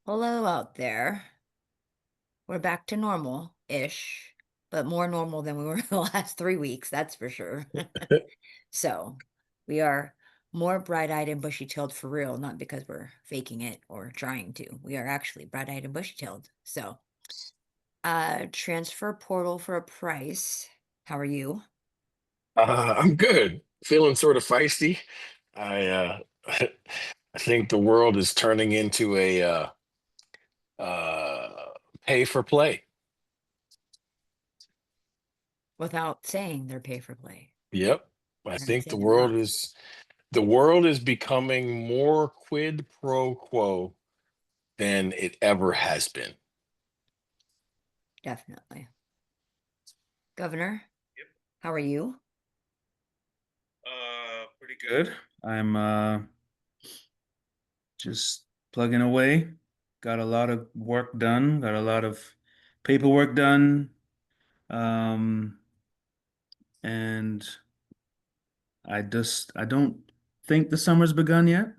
Hello out there. We're back to normal-ish, but more normal than we were the last 3 weeks, that's for sure. So, we are more bright-eyed and bushy-tailed for real, not because we're faking it or trying to. We are actually bright-eyed and bushy-tailed. So, transfer portal for a price. How are you? I'm good. Feeling sort of feisty. I I think the world is turning into a uh pay for play. Without saying they're pay for play. Yep. I You're not think saying they're not. the world is becoming more quid pro quo than it ever has been. Definitely. Governor, Yep. how are you? Pretty good. I'm just plugging away. Got a lot of work done, got a lot of paperwork done. Um, and I don't think the summer's begun yet.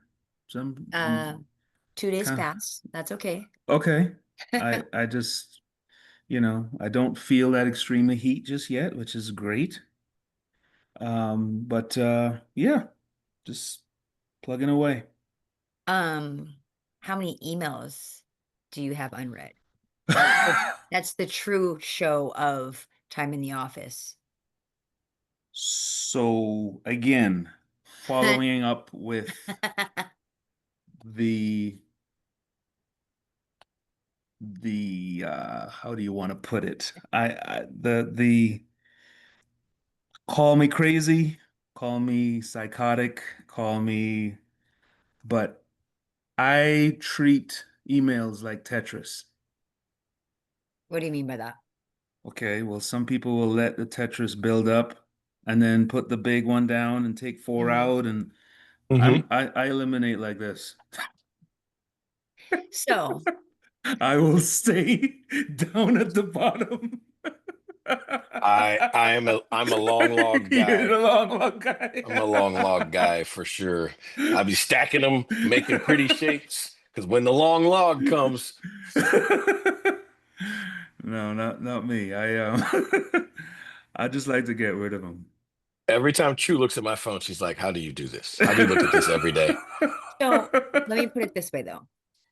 So Uh, I'm 2 days kind of pass. That's okay. okay. I just, I don't feel that extremely heat just yet, which is great. But yeah, just plugging away. Um, how many emails do you have unread? That's the true show of time in the office. So again, following up with the how do you want to put it? The call me crazy, call me psychotic, call me, but I treat emails like Tetris. What do you mean by that? Okay, well, some people will let the Tetris build up and then put the big one down and take four Mhm. out, and hmm I eliminate like this. So, I will stay down at the bottom. I'm a long log You're guy. the long long guy. I'm a long log guy for sure. I'll be stacking them, making pretty shapes, because when the long log comes, No, not me. I just like to get rid of them. every time Chu looks at my phone, she's like, "How do you do this? How do you look at this every day?" so let me put it this way though.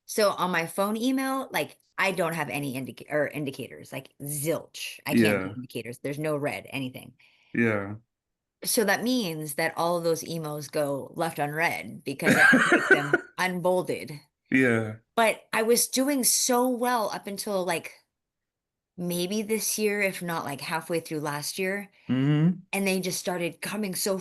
So on my phone email, like I don't have any indicators, like zilch. I can't do Yeah, indicators. There's no red, anything. yeah. So that means that all of those emails go left unread because I keep them unbolded. Yeah. But I was doing so well up until like maybe this year, if not like halfway through last year, Hmm. and they just started coming so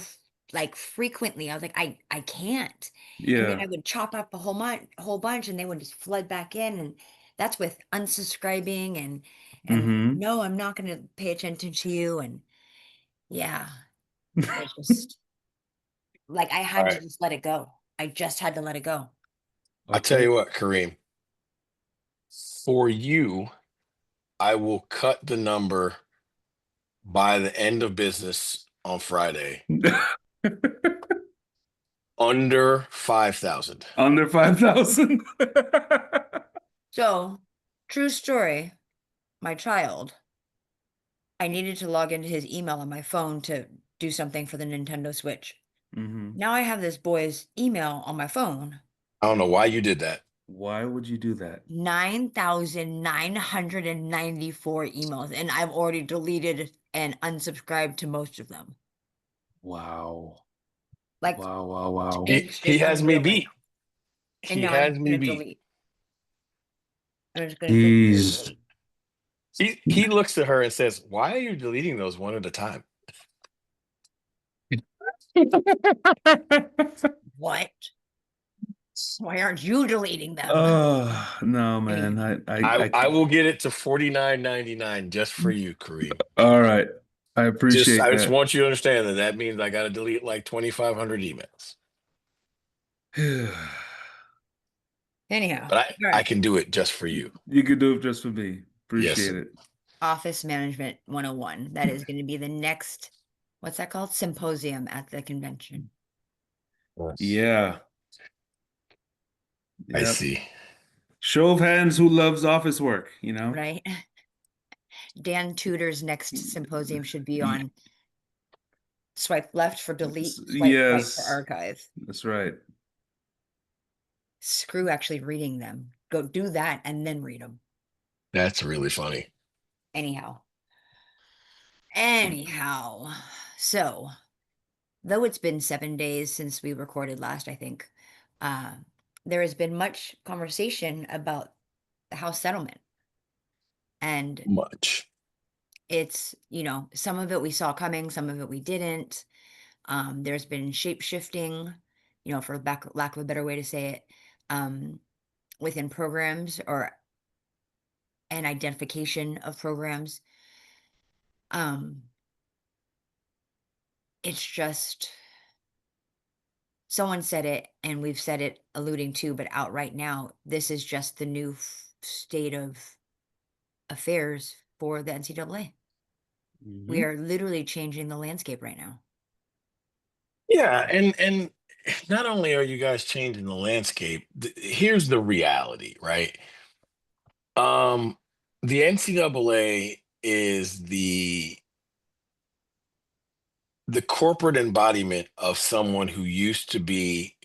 like frequently. I was like, I can't. And then I Yeah. would chop up a whole bunch, and they would just flood back in, and that's with unsubscribing and Hmm. no, I'm not going to pay attention to you, and yeah, it's just like I All had to right. just let it go. I just had to let it go. I'll tell Okay. you what, Kareem, for you, I will cut the number by the end of business on Friday under 5,000. Under 5,000. So, true story, my child, I needed to log into his email on my phone to do something for the Nintendo Switch. Hmm. Now I have this boy's email on my phone, I don't know why you did that. Why would you do that? 9,994 emails, and I've already deleted and unsubscribed to most of them. Wow. Like, Wow, wow, wow. He it's has me unreal right beat. now. And He now I'm has just me gonna beat. delete. I'm just gonna delete. Jeez. He looks to her and says, "Why are you deleting those one at a time?" What? Why aren't you deleting them? Oh, no, man. Anyhow, I will get it to 49.99 just for you, Kareem. All right. I I appreciate just that. want you to understand that that means I got to delete like 2,500 emails. anyhow, But all I right. can do it just for you. You could do it just for me. Yes, Appreciate sir. it. Office Management 101. That is going to be the next, what's that called? Symposium at the convention. Yes. Yeah. I Yep. see. Show of hands who loves office work, you know? right? Dan Tudor's next symposium should be on swipe left for delete, swipe right for Yes, archive. that's right. Screw actually reading them. Go do that and then read them. That's really funny. Anyhow. Anyhow. So, though it's been 7 days since we recorded last, I think, uh, there has been much conversation about the House settlement. And Much. it's, some of it we saw coming, some of it we didn't. There's been shape shifting, for lack of a better way to say it, within programs or an identification of programs. It's just someone said it, and we've said it alluding to, but out right now, this is just the new state of affairs for the NCAA. We Mhm. are literally changing the landscape right now. Yeah, and not only are you guys changing the landscape, here's the reality, right? Um, the NCAA is the corporate embodiment of someone who used to be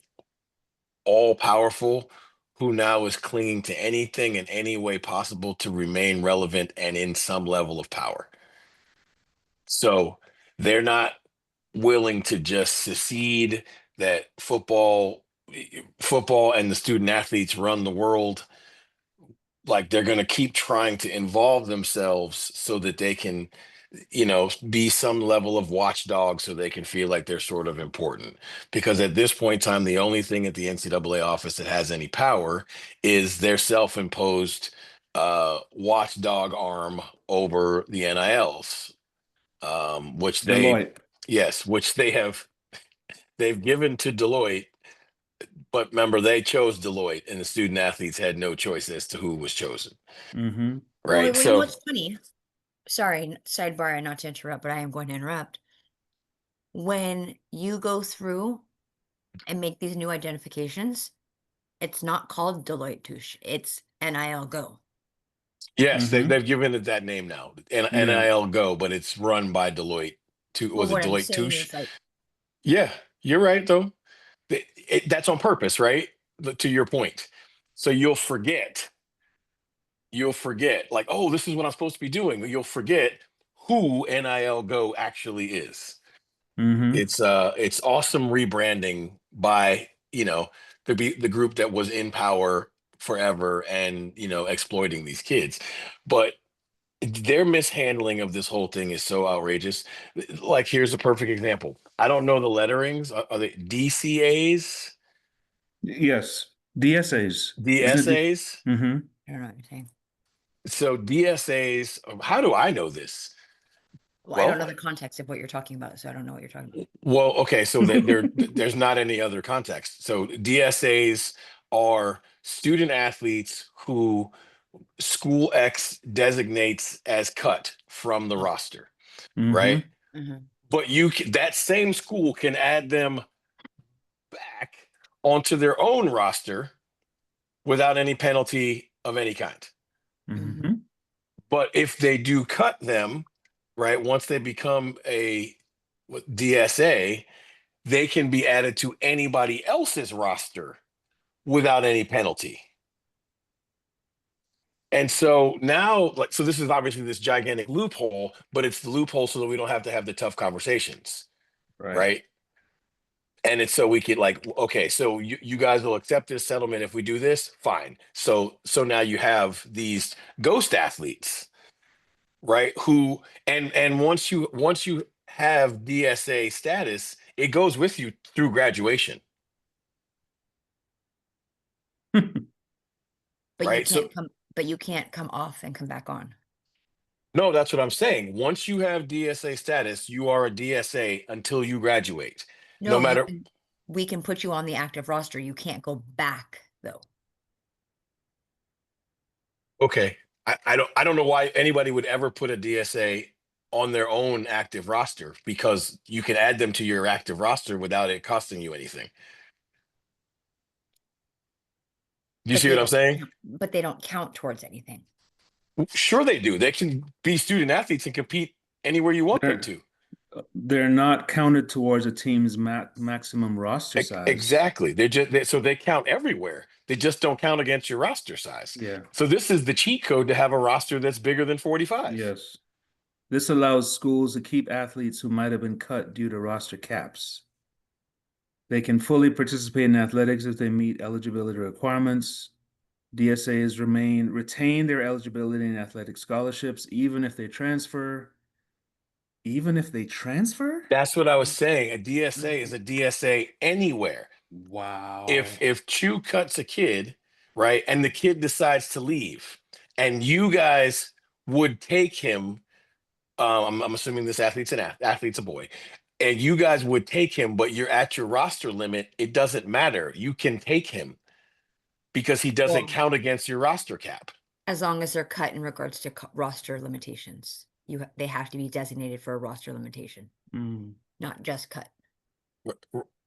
all powerful, who now is clinging to anything in any way possible to remain relevant and in some level of power. So they're not willing to just secede that football and the student athletes run the world. Like they're going to keep trying to involve themselves so that they can, be some level of watchdog so they can feel like they're sort of important. Because at this point in time, the only thing at the NCAA office that has any power is their self-imposed watchdog arm over the NILs, which Deloitte. they've given to Deloitte. But remember, they chose Deloitte, and the student athletes had no choice as to who was chosen. Mm-hmm. Well, Right. well, you know So, what's funny? Sorry, sidebar, and not to interrupt, but I am going to interrupt. When you go through and make these new identifications, it's not called Deloitte Touche. It's NIL Go. yes, Mm-hmm. they've given it that name now, Yeah. NIL Go, but it's run by Deloitte. Well, Was it what I'm Deloitte saying Touche? is like, Yeah, you're right, though. That's on purpose, right? To your point. So you'll forget, like, oh, this is what I'm supposed to be doing. You'll forget who NIL Go actually is. Mm-hmm. It's awesome rebranding by the group that was in power forever and exploiting these kids. But their mishandling of this whole thing is so outrageous. Like, here's a perfect example. I don't know the letterings. Are they DCAs? Yes. DSAs. Isn't it? DSAs? Mm-hmm. I don't know what you're saying. So DSAs, how do I know this? Well, I don't know Well, the context of what you're talking about, so I don't know what you're talking about. okay, so there's not any other context. So DSAs are student athletes who school X designates as cut from the Oh, roster, Mm-hmm. right? mhm. But that same school can add them back onto their own roster without any penalty of any kind. Mm-hmm. But if they do cut them, right, once they become a DSA, they can be added to anybody else's roster without any penalty. And so now, like, so this is obviously this gigantic loophole, but it's the loophole so that we don't have to have the tough conversations, Right. right? And it's so we could, like, okay, so you guys will accept this settlement if we do this, fine. So now you have these ghost athletes, right? Who and once you have DSA status, it goes with you through graduation, But you right? So can't come, but you can't come off and come back on. no, that's what I'm saying. Once you have DSA status, you are a DSA until you graduate. No No, matter, we can put you on the active roster. You can't go back though. okay. I don't know why anybody would ever put a DSA on their own active roster, because you can add them to your active roster without it costing you anything. You see what I'm saying? But they don't count towards anything. Sure they do. They can be student athletes and compete anywhere you want them They're to. they're not counted towards a team's maximum roster size. Exactly. So they count everywhere. They just don't count against your roster size. Yeah. So this is the cheat code to have a roster that's bigger than 45. Yes. This allows schools to keep athletes who might have been cut due to roster caps. They can fully participate in athletics if they meet eligibility requirements. DSAs retain their eligibility in athletic scholarships, even if they transfer. Even if they transfer? That's what I was saying. A DSA is a DSA anywhere. Wow. If Chew cuts a kid, right, and the kid decides to leave, and you guys would take him, I'm assuming this athlete's a boy, and you guys would take him, but you're at your roster limit. It doesn't matter. You can take him because he doesn't Well, count against your roster cap. as long as they're cut in regards to roster limitations. They have to be designated for a roster limitation, not just cut.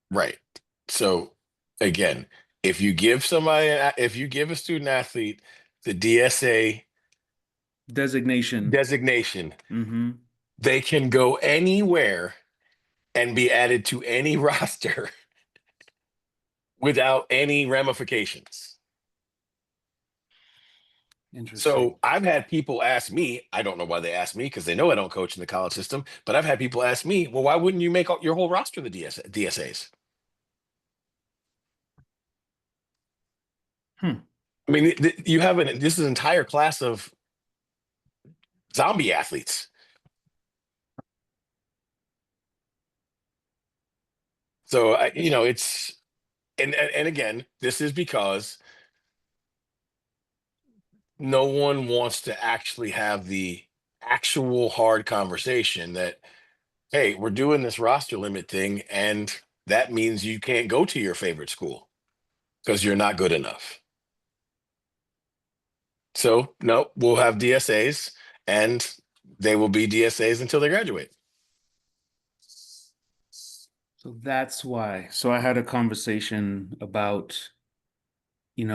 Right. So again, if you give a student athlete the DSA Designation. they can go anywhere and be added to any roster without any ramifications. Interesting. So I've had people ask me, I don't know why they ask me because they know I don't coach in the college system, but I've had people ask me, well, why wouldn't you make your whole roster the DSAs? I mean, you have this is an entire class of zombie athletes. So, it's, and again, this is because no one wants to actually have the actual hard conversation that, hey, we're doing this roster limit thing, and that means you can't go to your favorite school because you're not good enough. So, no, we'll have DSAs, and they will be DSAs until they graduate. So that's why. So I had a conversation about, it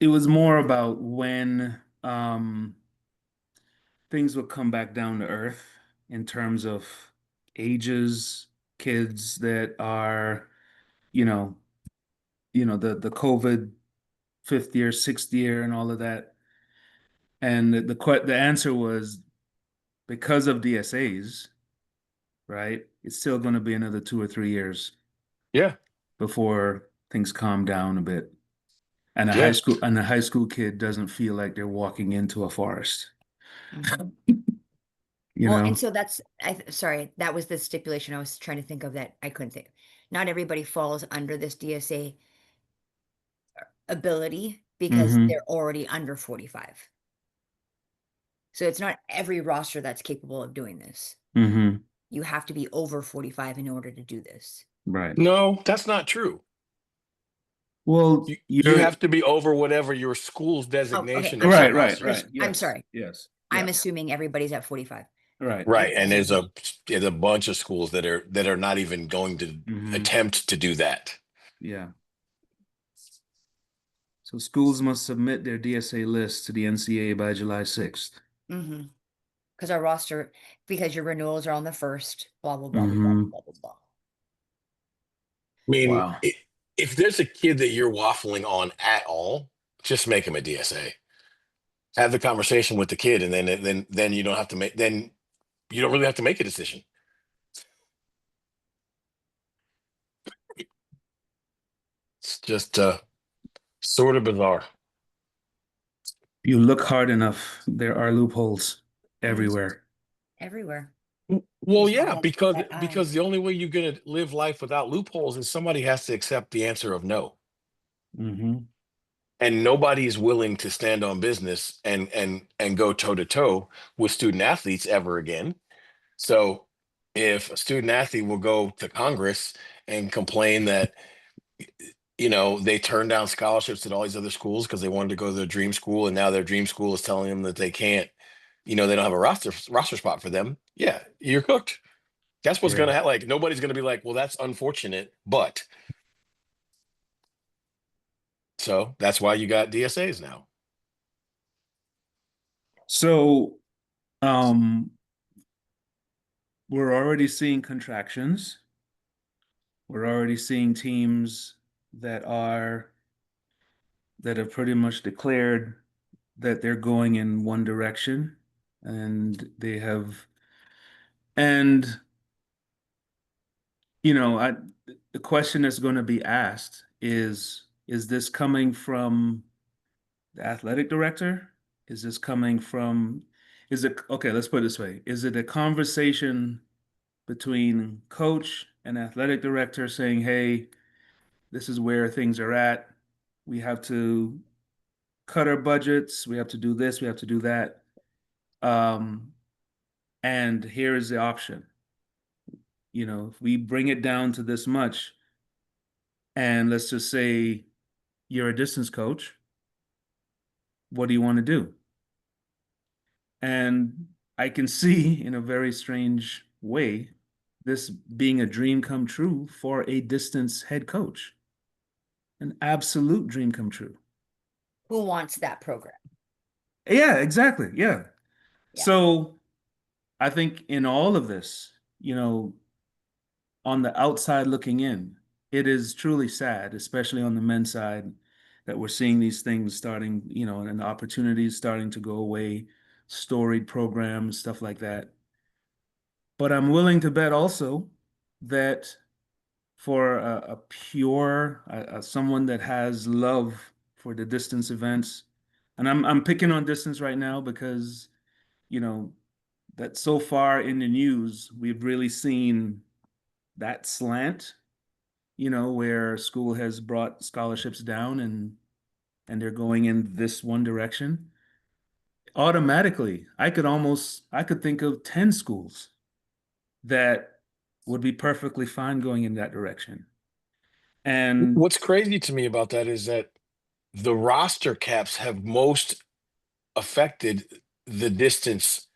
was more about when things would come back down to earth in terms of ages, kids that are, the COVID fifth year, sixth year, and all of that. And the answer was because of DSAs, right? It's still going to be another 2 or 3 years. Yeah. Before things calm down a bit. And a Yeah. high school kid doesn't feel like they're walking into a forest. And so sorry, that was the stipulation I was trying to think of that I couldn't think. Not everybody falls under this DSA ability because they're already under 45. So it's not every roster that's capable of doing this. You have to be over 45 in order to do this. Right. No, that's not true. Well, you have to be over whatever your school's designation. Right. Yes. I'm sorry. Yes. I'm assuming everybody's at 45. Right. And there's a bunch of schools that are not even going to attempt to do that. Yeah. So schools must submit their DSA list to the NCAA by July 6th. Because your renewals are on the 1st, blah, blah, blah, blah, blah, blah, blah, blah. I mean, if there's a kid that you're waffling on at all, just make him a DSA. Have the conversation with the kid, and then you don't have to make you don't really have to make a decision. It's just sort of bizarre. You look hard enough, there are loopholes everywhere. Well, yeah, because the only way you're going to live life without loopholes is somebody has to accept the answer of no. And nobody is willing to stand on business and go toe to toe with student athletes ever again. So if a student athlete will go to Congress and complain that they turned down scholarships at all these other schools because they wanted to go to their dream school, and now their dream school is telling them that they can't, they don't have a roster spot for them. Yeah, you're cooked. That's what's gonna happen. Like, nobody's gonna be like, well, that's unfortunate, but So that's why you got DSAs now. So, we're already seeing contractions. We're already seeing teams that have pretty much declared that they're going in one direction, and and the question that's going to be asked is this coming from the athletic director? Is this coming from, is it, okay, let's put it this way. Is it a conversation between coach and athletic director saying, hey, this is where things are at. We have to cut our budgets. We have to do this. We have to do that. And here is the option. If we bring it down to this much, and let's just say you're a distance coach, what do you want to do? And I can see in a very strange way this being a dream come true for a distance head coach. An absolute dream come true. Who wants that program? Yeah, exactly. Yeah. Yeah. So I think in all of this, on the outside looking in, it is truly sad, especially on the men's side, that we're seeing these things starting, and opportunities starting to go away, storied programs, stuff like that. But I'm willing to bet also that for a pure, someone that has love for the distance events, and I'm picking on distance right now because, you know, that so far in the news, we've really seen that slant, where school has brought scholarships down and they're going in this one direction. Automatically, I could think of 10 schools that would be perfectly fine going in that direction. And What's crazy to me about that is that the roster caps have most affected the distance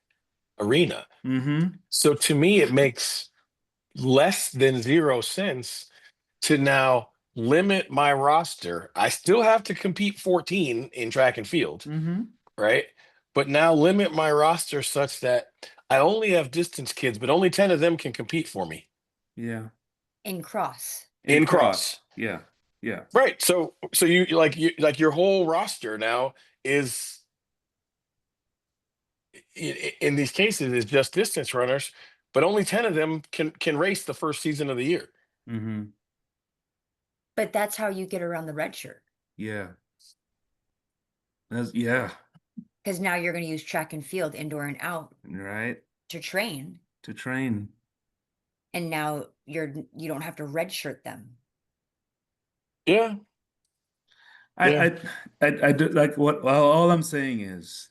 arena. mm-hmm, So to me, it makes less than zero sense to now limit my roster. I still have to compete 14 in track and field, mm-hmm, right? But now limit my roster such that I only have distance kids, but only 10 of them can compete for me yeah. In cross. In in cross. cross. Yeah. Yeah. Right. So you like your whole roster now is in these cases is just distance runners, but only 10 of them can race the first season of the year. Mm-hmm. But that's how you get around the red shirt. Yeah. Yeah. Because now you're going to use track and field, indoor and out, Right. to train. To train. And now you don't have to redshirt them. Yeah. Yeah. I do like what, well, all I'm saying is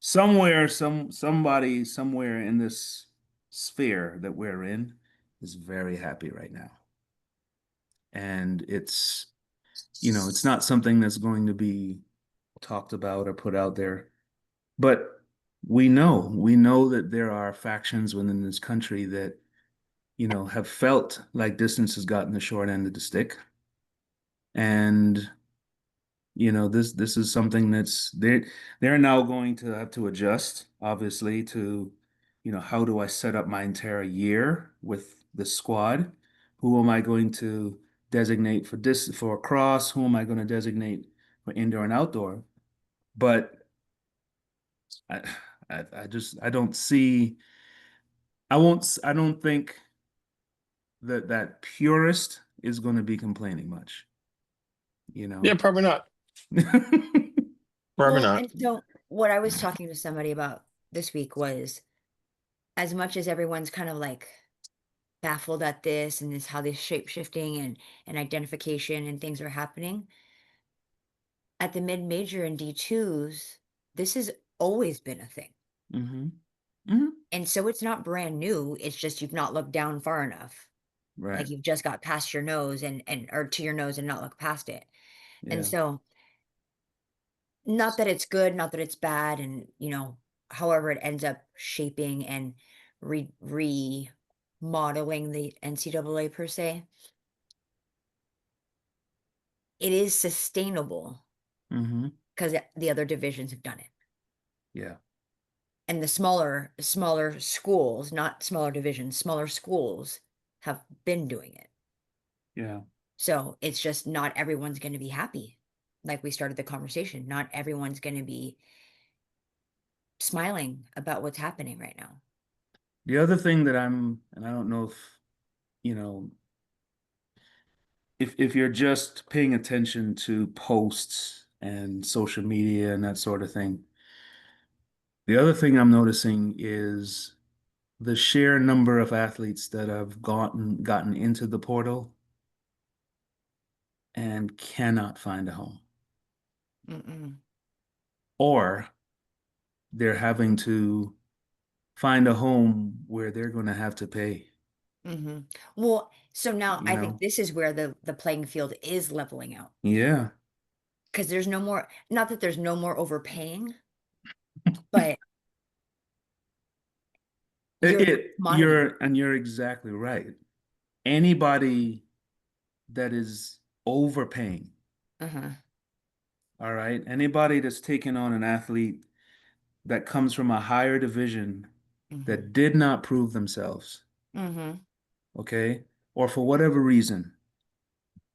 somewhere, somebody somewhere in this sphere that we're in is very happy right now. And it's not something that's going to be talked about or put out there. But we know that there are factions within this country that, have felt like distance has gotten the short end of the stick. And, this is something that's they're now going to have to adjust, obviously, to, how do I set up my entire year with the squad? Who am I going to designate for cross? Who am I going to designate for indoor and outdoor? But I, I don't see, I don't think that purist is going to be complaining much, you Yeah, know? probably not. Probably Well, not. and so what I was talking to somebody about this week was, as much as everyone's kind of like baffled at this and this how this shape shifting and identification and things are happening at the mid major and D2s, this has always been a thing. Mm-hmm. Mm-hmm. And so it's not brand new. It's just you've not looked down far enough. Right. Like you've just got past your nose and or to your nose and not look past it. And Yeah. so not that it's good, not that it's bad, and however it ends up shaping and remodeling the NCAA per se, it is sustainable Mm-hmm. because the other divisions have done it. Yeah. And the smaller schools, not smaller divisions, smaller schools have been doing it. Yeah. So it's just not everyone's going to be happy. Like we started the conversation, not everyone's going to be smiling about what's happening right now. The other thing that and I don't know if, you know, if you're just paying attention to posts and social media and that sort of thing, the other thing I'm noticing is the sheer number of athletes that have gotten into the portal and cannot find a home, Mm-mm. or they're having to find a home where they're going to have to pay, Mm-hmm. Well, so now you I think know? this is where the playing field is leveling out Yeah. because there's no more, not that there's no more overpaying, but you're not a commodity. You're exactly right. Anybody that is overpaying, Uh-huh. all right? Anybody that's taking on an athlete that comes from a higher division Mm-hmm. that did not prove themselves, Mm-hmm. okay? Or for whatever reason,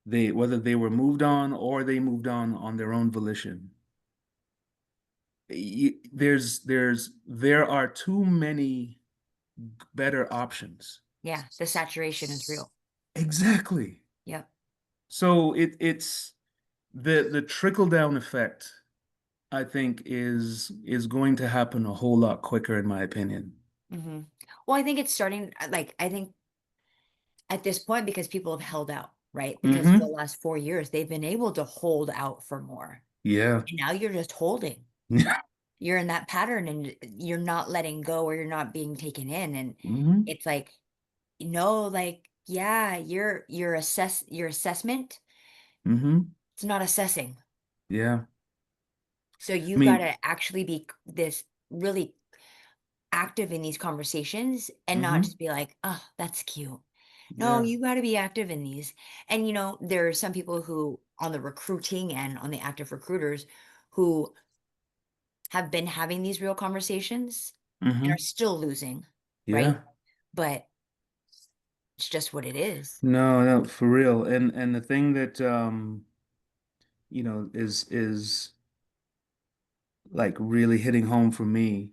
whether they were moved on or they moved on their own volition. There are too many better options. Yeah, the saturation is real. Exactly. Yep. So it's the trickle down effect, I think, is going to happen a whole lot quicker, in my opinion. Mm-hmm. Well, I think it's starting, like, I think at this point, because people have held out, right? Because for the Mm-hmm. last 4 years, they've been able to hold out for more. Yeah. And now you're just holding. You're in that pattern and you're not letting go or you're not being taken in. And Mm-hmm. it's like, like, yeah, your assessment, Mm-hmm. it's not assessing. Yeah. So I you got mean, to actually be this really active in these conversations and not mm-hmm. just be like, oh, that's cute. No, Yeah. you got to be active in these. And there are some people who on the recruiting and on the active recruiters who have been having these real conversations and are Mm-hmm. still losing, right? Yeah. But it's just what it is. No, no, for real. And the thing that is like really hitting home for me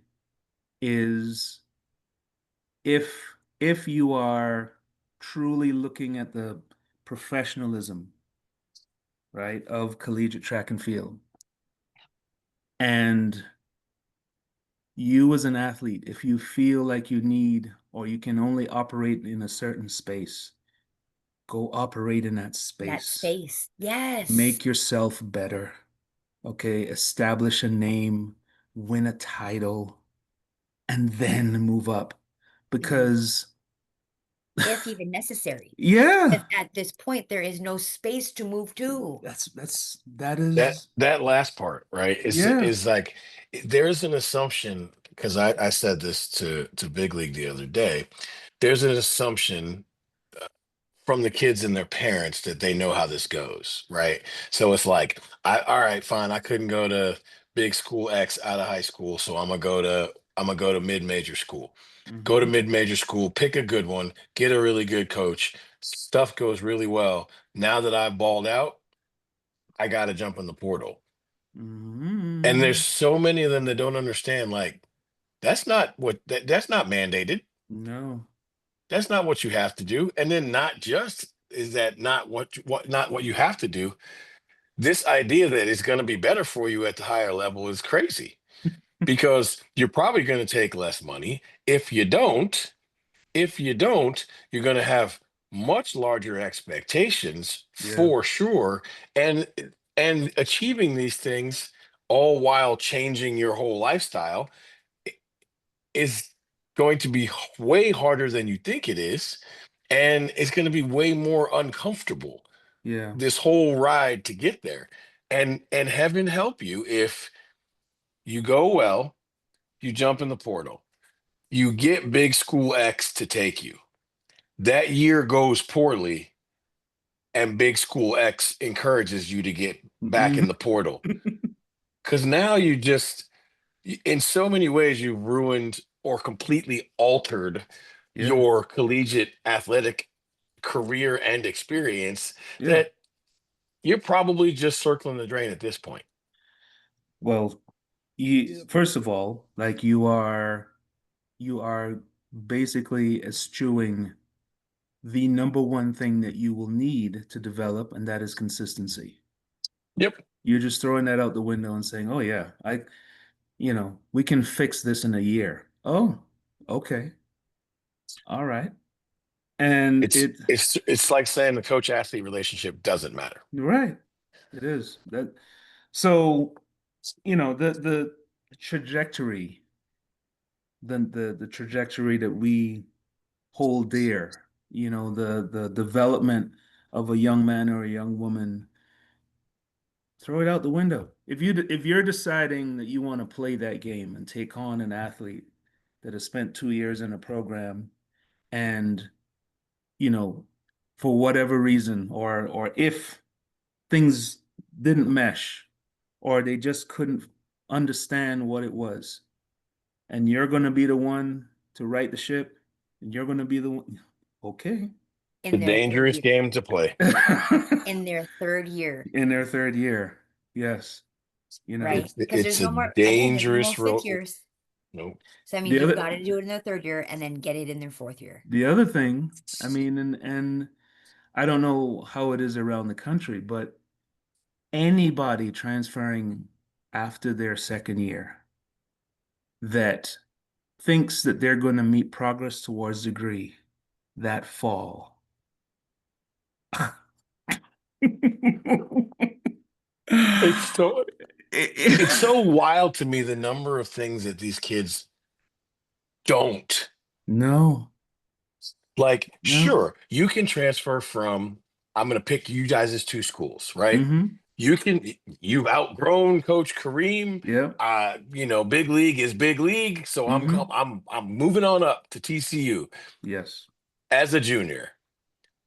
is if you are truly looking at the professionalism, right, of collegiate track and field, and you as an athlete, if you feel like you need or you can only operate in a certain space, go operate in that That space. space. Yes. Make yourself better. Okay, establish a name, win a title, and then move up. Mhm. Because, If even necessary. yeah, Because at this point, there is no space to move to. that That is, that last part, right, yeah. is like there's an assumption because I said this to Big League the other day. There's an assumption from the kids and their parents that they know how this goes, right? So it's like, all right, fine, I couldn't go to big school X out of high school, so I'm gonna go to mid-major school. Go to Hmm. mid-major school, pick a good one, get a really good coach. Stuff goes really well. Now that I've balled out, I got to jump in the portal. And there's Hmm. so many of them that don't understand, like, that's not mandated. No. That's not what you have to do. And then not just is that not not what you have to do. This idea that it's going to be better for you at the higher level is crazy because you're probably going to take less money. If you don't, you're going to have much larger expectations Yeah. for sure. And achieving these things all while changing your whole lifestyle is going to be way harder than you think it is, and it's going to be way more uncomfortable Yeah. this whole ride to get there. And heaven help you if you go well, you jump in the portal, you get big school X to take you. That year goes poorly, and big school X encourages you to get back in Mhm. the portal. Because now in so many ways, you've ruined or completely altered Yeah, your collegiate athletic career and experience yeah. that you're probably just circling the drain at this point. Well, first of all, like you are basically eschewing the number one thing that you will need to develop, and that is consistency. Yep. You're just throwing that out the window and saying, "Oh yeah, we can fix this in a year." Oh, okay. All right. And It's like saying the coach athlete relationship doesn't matter. right. It is. So, the trajectory, the trajectory that we hold dear, the development of a young man or a young woman, throw it out the window. If you're deciding that you want to play that game and take on an athlete that has spent 2 years in a program and, you know, for whatever reason, or if things didn't mesh or they just couldn't understand what it was, and you're going to be the one to right the ship, and you're going to be the one. Okay. The In their third dangerous year. game to play. In their third year, In their third year. Yes. You know, right? Because It's there's a no more, again, there's no more dangerous fifth road. years. No. So that the means you've other got to do it in their third year and then get it in their fourth year. the other thing, I mean, and I don't know how it is around the country, but anybody transferring after their second year that thinks that they're going to meet progress towards degree that fall. It's so it's so wild to me the number of things that these kids don't. No, Like, no. sure, you can transfer from, I'm going to pick you guys as two schools, right? Mm-hmm. You've outgrown Coach Kareem. Yep. Big league is big league. So Mm-hmm. I'm moving on up to TCU Yes. as a junior.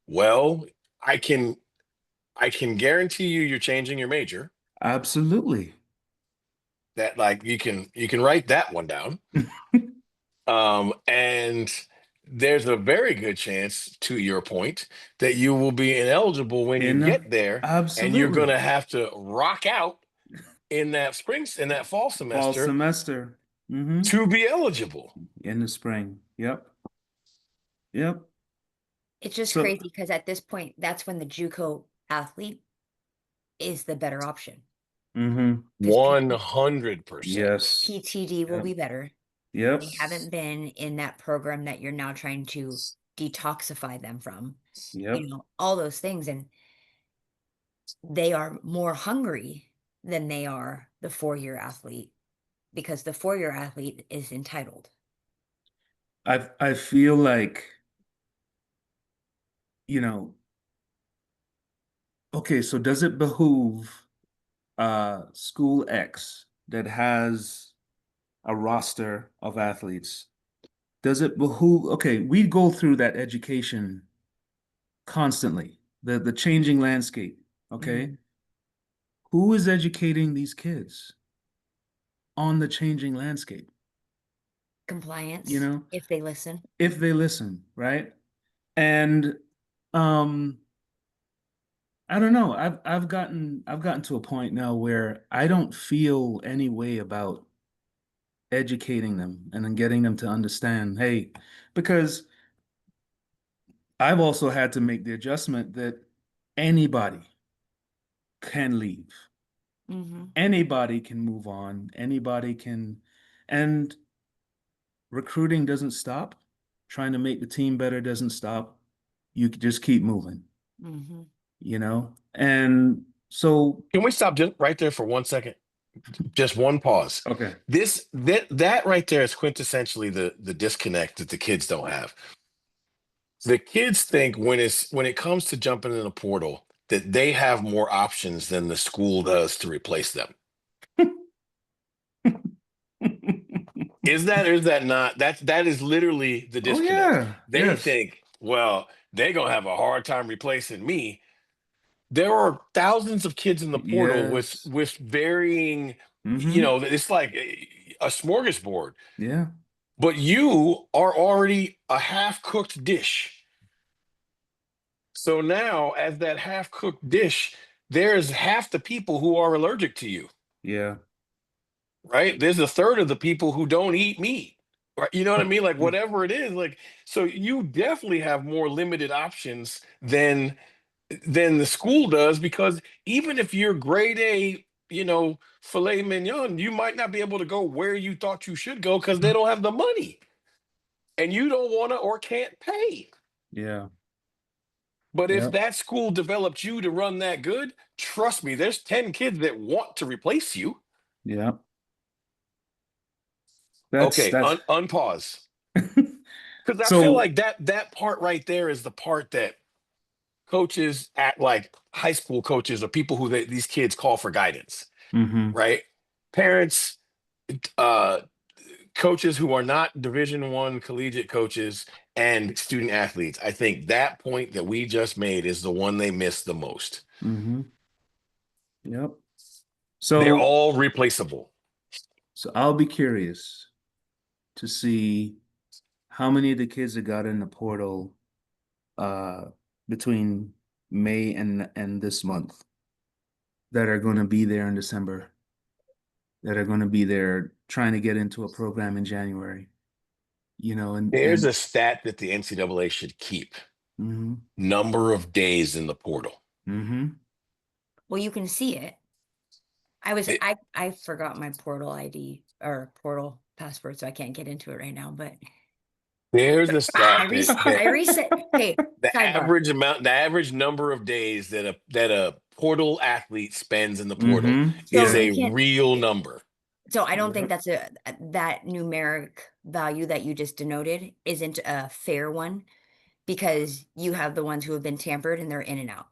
Well, I can I can guarantee you're changing your major. Absolutely. That like you can write that one down. And there's a very good chance, to your point, that you will be ineligible when you In get there, and you're going absolutely. to have to rock out in that fall Fall semester semester. Mm-hmm. to be eligible. In the spring. Yep. Yep. It's just So, crazy because at this point, that's when the JUCO athlete is the better option mm-hmm. because 100%. Yes. PTD will Yep. be better. Yep. They haven't been in that program that you're now trying to detoxify them from, Yep. all those things. And they are more hungry than they are the 4-year athlete because the 4-year athlete is entitled. I feel like, you know, okay, so does it behoove school X that has a roster of athletes? Does it behoove, okay, we go through that education constantly, the changing landscape, okay? Mhm. Who is educating these kids on the changing landscape? You Compliance, know, if they listen. if they listen, right? And um I don't know. I've gotten to a point now where I don't feel any way about educating them and then getting them to understand, hey, because I've also had to make the adjustment that anybody can leave. Hmm. Anybody can move on. Anybody can, and recruiting doesn't stop. Trying to make the team better doesn't stop. You just keep moving, Hmm. And so, Can we stop just right there for 1 second? Just one pause. okay. That right there is quintessentially the disconnect that the kids don't have. The kids think when it comes to jumping in the portal that they have more options than the school does to replace them. Is that or is that not? That is literally the Oh disconnect. yeah, They yes. think, well, they're gonna have a hard time replacing me. there are thousands of kids in the portal Yes. with varying, Mm-hmm. it's like a smorgasbord. Yeah. But you are already a half-cooked dish. So now, as that half-cooked dish, there's half the people who are allergic to you, Yeah. right? There's a third of the people who don't eat meat. Right? You know what I mean? Like whatever it is, like so you definitely have more limited options than the school does, because even if you're grade A, filet mignon, you might not be able to go where you thought you should go because they don't have the money and you don't want to or can't pay. Yeah. But if Yep. that school developed you to run that good, trust me, there's 10 kids that want to replace you. Yeah. That's Okay, that's unpause. Because I feel so like that part right there is the part that coaches at like high school coaches or people who these kids call for guidance, mm-hmm. right? Parents, uh, coaches who are not Division I collegiate coaches, and student athletes. I think that point that we just made is the one they miss the most. Mm-hmm. Yep. They're So all replaceable. so I'll be curious to see how many of the kids that got in the portal uh between May and this month that are going to be there in December, that are going to be there trying to get into a program in January, and There's a stat that the NCAA should keep: mm-hmm, number of days in the portal. mm-hmm, Well, you can see it. It- I forgot my portal ID or portal password, so I can't get into it right now, but there's a stat I reset. Okay, sidebar. the average number of days that a portal athlete spends in the portal mm-hmm, is So yeah, you a can't. real number. So I don't think yep, that's that numeric value that you just denoted isn't a fair one, because you have the ones who have been tampered and they're in and out.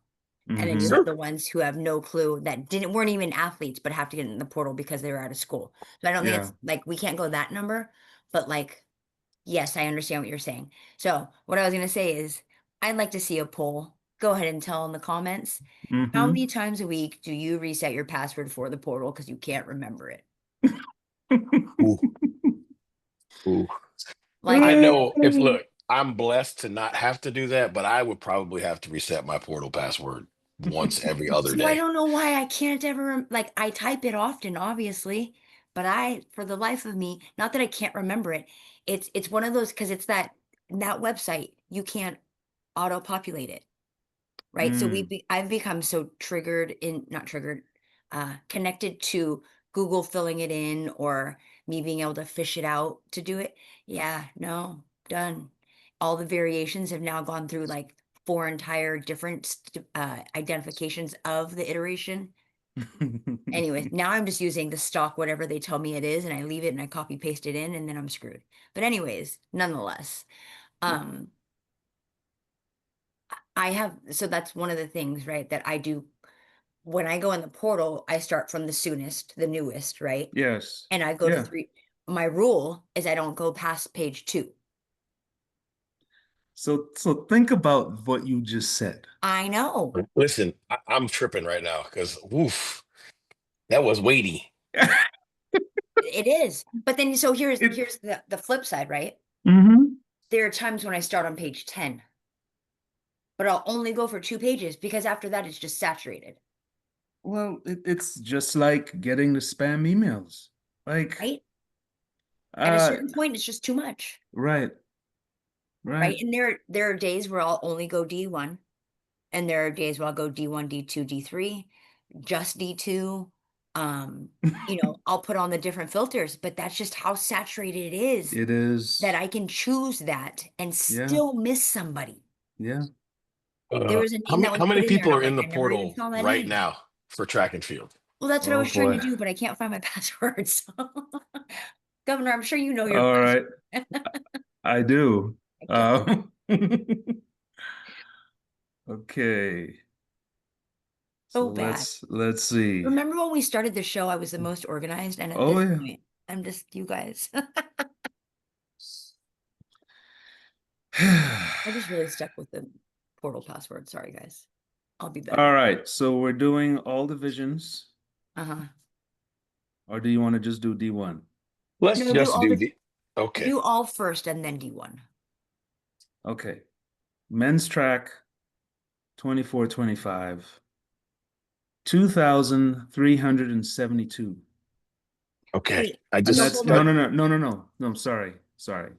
And then you mm-hmm, have Sure. the ones who have no clue that weren't even athletes, but have to get in the portal because they were out of school. So I don't think yeah, it's like we can't go that number, but like, yes, I understand what you're saying. So what I was gonna say is I'd like to see a poll. Go ahead and tell in the comments, how mm-hmm. many times a week do you reset your password for the portal because you can't remember it? Ooh, ooh. Like, I know if look, I'm blessed to not have to do that, but I would probably have to reset my portal password once every other so I day. don't know why I can't ever like I type it often, obviously, but for the life of me, not that I can't remember it. It's one of those because it's that website, you can't auto-populate it, right? So Mm. I've become so triggered in not triggered, connected to Google filling it in or me being able to fish it out to do it. Yeah, no, done. All the variations have now gone through like four entire different identifications of the iteration. Anyway, now I'm just using the stock, whatever they tell me it is, and I leave it and I copy paste it in, and then I'm screwed. But anyways, nonetheless, um, I have, so that's one of the things, right, that I do when I go in the portal. I start from the soonest, the newest, right? Yes. And I go to Yeah. three. My rule is I don't go past page 2. So think about what you just said. I know Listen, I'm tripping right now because oof, that was weighty. it is. But then, so It, here's the flip side, right? hmm. There are times when I start on page 10, but I'll only go for 2 pages because after that it's just saturated, Well, it's just like getting the spam emails. Like, right? At a uh, certain point, it's just too much, right, right? right. And there are days where I'll only go D1, and there are days where I'll go D1, D2, D3, just D2. Um, I'll put on the different filters, but that's just how saturated it is It that is. I can choose that and Yeah, still miss somebody. yeah. There was a How name many that was how put many in there, people and I'm are in like, the I never even portal saw that right name. now for track and field? Well, that's what I Oh was trying to boy. do, but I can't find my password. So, Governor, I'm sure you know your All right. password. I do. Okay, Okay. So so bad. let's see. Remember when we started the show, I was the most organized, and at Oh this yeah. point, I'm just you guys. I just really stuck with the portal password. Sorry, guys. I'll be All better. right, so we're doing all divisions, Uh-huh. or do you want to just do D1? Let's No, do just all do the the okay. do all first and then D1. Okay. Men's track 24-25, 2,372. Okay. Wait, I And so that's just hold no, on. no, no, no, no, no, no. Sorry, sorry.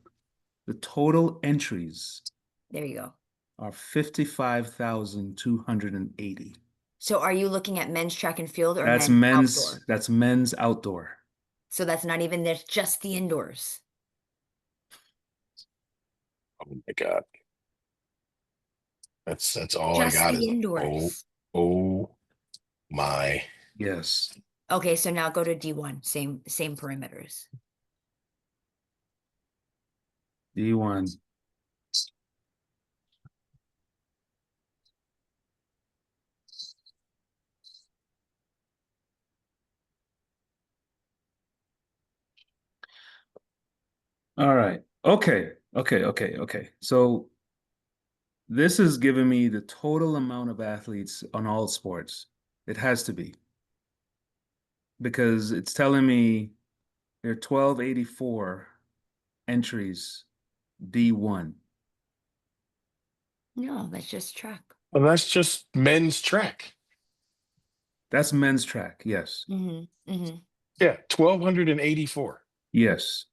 The total entries There you go. are 55,280. So are you looking at men's track and field or That's men's men's. outdoor? That's men's outdoor. So that's not even there's just the indoors. oh my God. That's all I Just got the is oh indoors. oh my. Yes. Okay, so now go to D1. Same perimeters. D1. All right. Okay. Okay. Okay. Okay. So this is giving me the total amount of athletes on all sports. It has to be because it's telling me there are 1,284 entries D1. No, that's just track. Well, that's just men's track. That's men's track. Yes. Mm-hmm. Mm-hmm. Yeah, 1,284. Yes.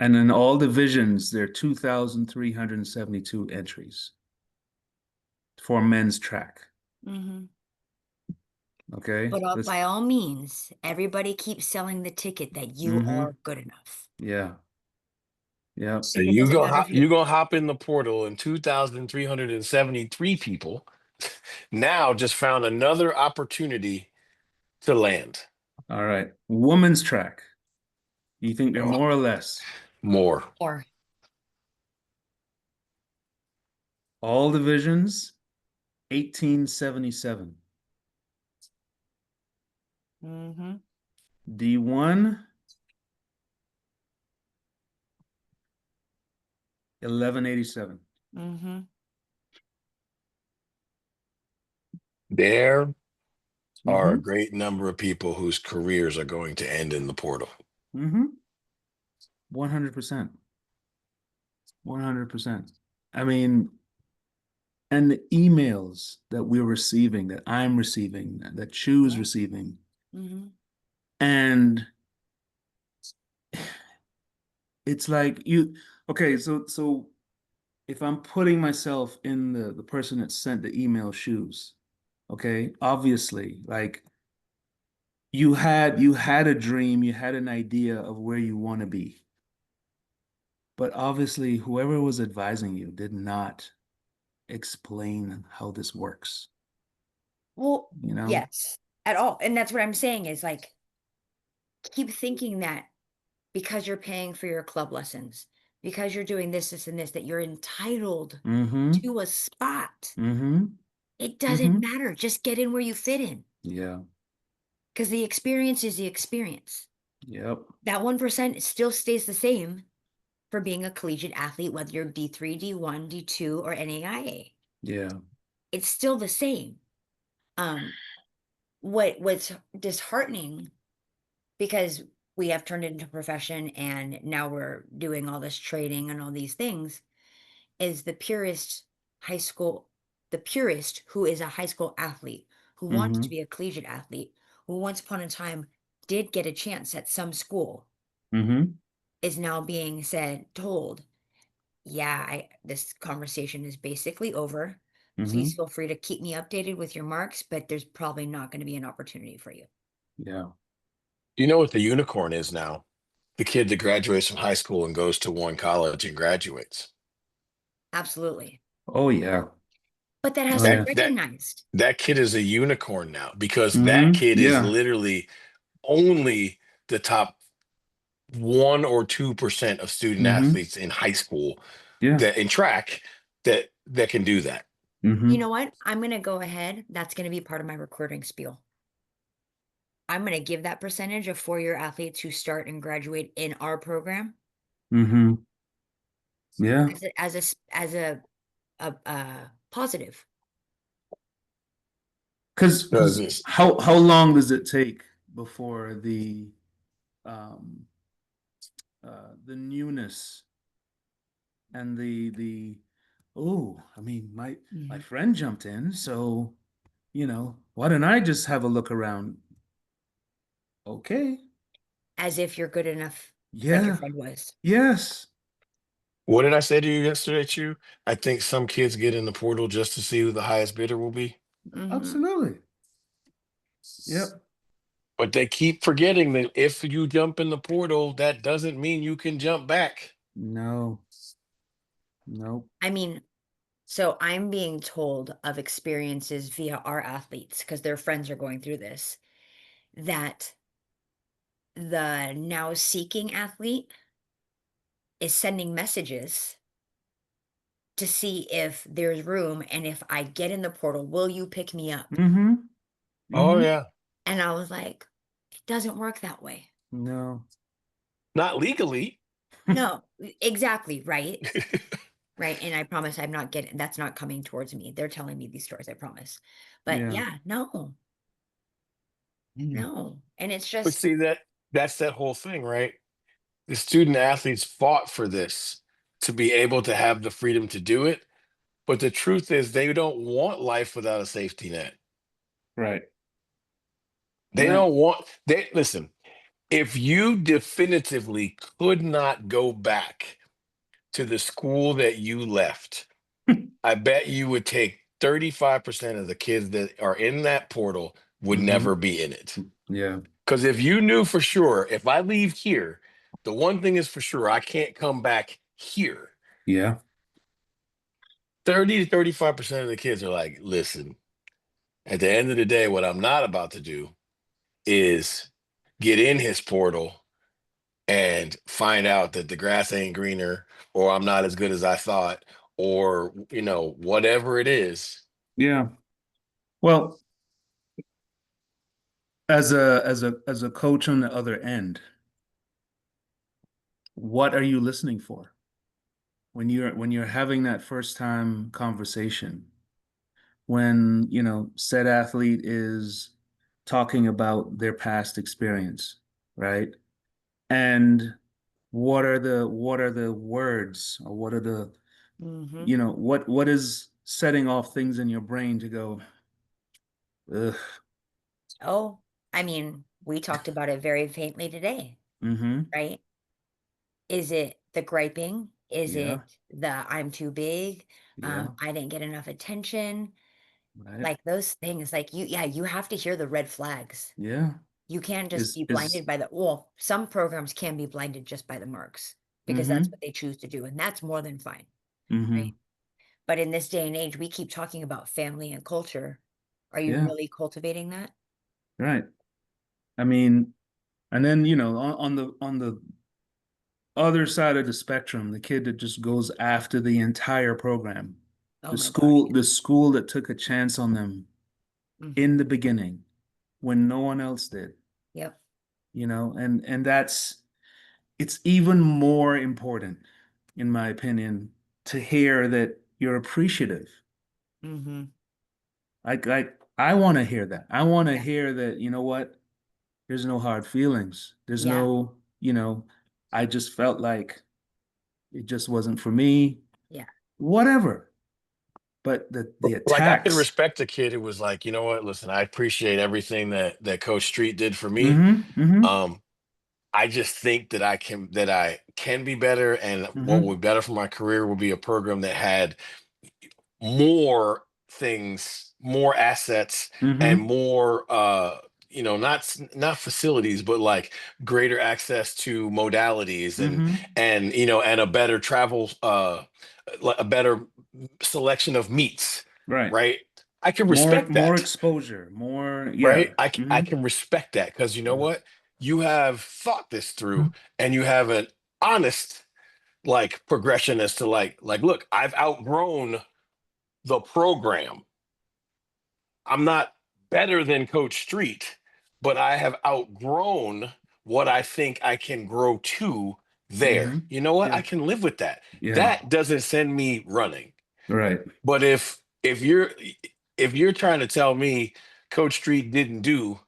And in all divisions, there are 2,372 entries for men's track. Mm-hmm. Okay. But by all means, everybody keeps selling the ticket that you Mm-hmm. are good enough. Yeah. Yeah. So It doesn't matter if you you're go hop in the portal, and 2,373 people now just found another opportunity to land. All right. Women's track. You think they're Oh, more or less? more. or All divisions, 1877. mm-hmm. D1, 1187. Mm-hmm. There are a Mm-hmm. great number of people whose careers are going to end in the portal. Mm-hmm. 100%. 100%. I mean, and the emails that we're receiving, that I'm receiving, that Chu's receiving, Mm-hmm. and it's like okay, so if I'm putting myself in the person that sent the email shoes, okay, obviously, like you had a dream, you had an idea of where you want to be. But obviously, whoever was advising you did not explain how this works, Well, you know? yes, at all. And that's what I'm saying is like keep thinking that because you're paying for your club lessons, because you're doing this, this, and this, that you're entitled Mm-hmm. to a spot. Mm-hmm. It doesn't Mm-hmm. matter. Just get in where you fit in. Yeah. Because the experience is the experience. Yep. That 1% still stays the same for being a collegiate athlete, whether you're D3, D1, D2, or NAIA. Yeah. It's still the same. Um, what's disheartening because we have turned it into a profession and now we're doing all this trading and all these things is the purist who is a high school athlete who wants Mm-hmm. to be a collegiate athlete who once upon a time did get a chance at some school Mm-hmm. is now being told, yeah, this conversation is basically over. Mm-hmm. Please feel free to keep me updated with your marks, but there's probably not going to be an opportunity for you. Yeah. You know what the unicorn is now? The kid that graduates from high school and goes to one college and graduates. Absolutely. Oh yeah. But that has Oh to be yeah. recognized. That kid is a unicorn now because that Mm-hmm. kid is Yeah. literally only the top 1 or 2% of student Mm-hmm. athletes in high school Yeah. that in track that can do that. You Mm-hmm. know what? I'm going to go ahead. That's going to be part of my recruiting spiel. I'm going to give that percentage of four-year athletes who start and graduate in our program Mm-hmm. Yeah. as a positive. Because Because how long does it take before um the newness and the oh, I mean, my Mhm. friend jumped in, so why don't I just have a look around? Okay. As if you're good enough like your Yeah. friend was. Yes. what did I say to you yesterday, Chu? I think some kids get in the portal just to see who the highest bidder will be. Hmm. Absolutely. Yep. But they keep forgetting that if you jump in the portal, that doesn't mean you can jump back. No. Nope. I mean, so I'm being told of experiences via our athletes because their friends are going through this, that the now seeking athlete is sending messages to see if there's room and if I get in the portal, will you pick me up? Mm-hmm. Oh Mm-hmm. yeah. And I was like, it doesn't work that way. No. Not legally. No, exactly, right? Right. And I promise I'm not getting that's not coming towards me. They're telling me these stories, I promise. But Yeah. yeah, no, no. And it's But just, see that's that whole thing, right? The student athletes fought for this to be able to have the freedom to do it. But the truth is they don't want life without a safety net. Right. They Yeah. don't want they listen, if you definitively could not go back to the school that you left, I bet you would take 35% of the kids that are in that portal would Mm-hmm. never be in it. Yeah. Because if you knew for sure, if I leave here, the one thing is for sure, I can't come back here. Yeah. 30 to 35% of the kids are like, listen, at the end of the day, what I'm not about to do is get in his portal and find out that the grass ain't greener, or I'm not as good as I thought, or, whatever it is. Yeah. Well, as a coach on the other end, what are you listening for when you're having that first time conversation? When, said athlete is talking about their past experience, right? And what are the words, or what are the, hmm, what is setting off things in your brain to go, ugh, oh, I mean, we talked about it very faintly today, mm-hmm, right? Is it the griping? Is yeah, it the I'm too big? yeah, I didn't get enough attention? right, Like those things, like yeah, you have to hear the red flags. yeah, You can't just is be blinded by the, well, some programs can be blinded just by the marks because that's mm-hmm, what they choose to do, and that's more than fine, mm-hmm, right? But in this day and age, we keep talking about family and culture. Are you yeah, really cultivating that? right. I mean, and then, on the other side of the spectrum, the kid that just goes after the entire program, Oh the my God, school, the school that took a chance on them yeah. in the beginning when no one else did, Yep. and it's even more important, in my opinion, to hear that you're appreciative. Hmm. I want to hear that. I want to Yeah. hear that, what? There's no hard feelings. There's Yeah. no, I just felt like it just wasn't for me. Yeah. Whatever. But the Like I could attacks. respect a kid who was like, you know what, listen, I appreciate everything that Coach Street did for me. Mm-hmm. Mm-hmm. Um, I just think that I can be better, and what Mm-hmm. would be better for my career would be a program that had more things, more assets, and Mm-hmm. more not facilities, but like greater access to modalities, and Mm-hmm. and a better travel, a better selection of meats, Right. right? I can More respect more that, exposure. More, right? yeah. I Mm-hmm. can respect that because you know Yeah. what? You have thought this through, and you have an honest like progression as to like look, I've outgrown the program. I'm not better than Coach Street, but I have outgrown what I think I can grow to there. Mm-hmm. You know what? I Yeah. can live with that. Yeah. That doesn't send me running. Right. But if you're trying to tell me Coach Street didn't do.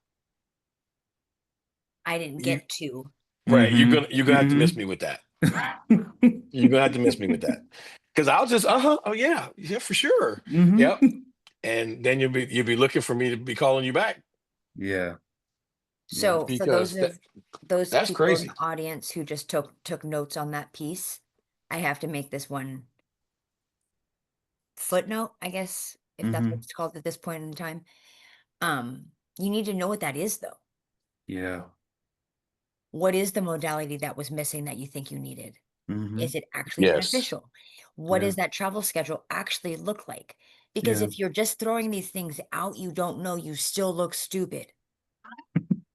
I didn't You get to. right. Mm-hmm. You're gonna have to miss me with that. You're gonna have to miss me with that. Because I'll just, oh yeah, for sure. Yep. Mm-hmm. And then you'll be looking for me to be calling you back. Yeah. Yeah. So for Because those that's people in crazy. the audience who just took notes on that piece, I have to make this one footnote, I guess, if that's what Mm-hmm. it's called at this point in time. You need to know what that is, though. Yeah. What is the modality that was missing that you think you needed? Mm-hmm. Is it actually Yes. beneficial? What Yeah. does that travel schedule actually look like? Because Yeah. if you're just throwing these things out, you don't know, you still look stupid.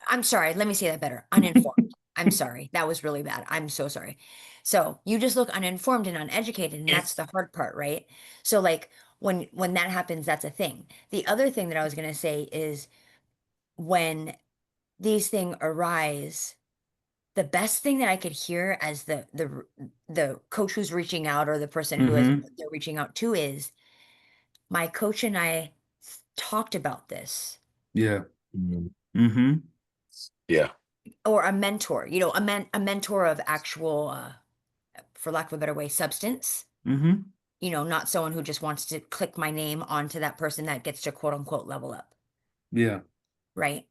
I'm sorry, let me say that better. Uninformed. I'm sorry. That was really bad. I'm so sorry. So you just look uninformed and uneducated, and And that's the hard part, right? So like when that happens, that's a thing. The other thing that I was gonna say is when these things arise, the best thing that I could hear as the coach who's reaching out or the person who is Mm-hmm. they're reaching out to is my coach and I talked about this, Yeah. Mhm. Mm-hmm. Yeah. or a mentor, a mentor of actual for lack of a better way, substance. Mm-hmm. Not someone who just wants to click my name onto that person that gets to quote unquote level up, Yeah. right?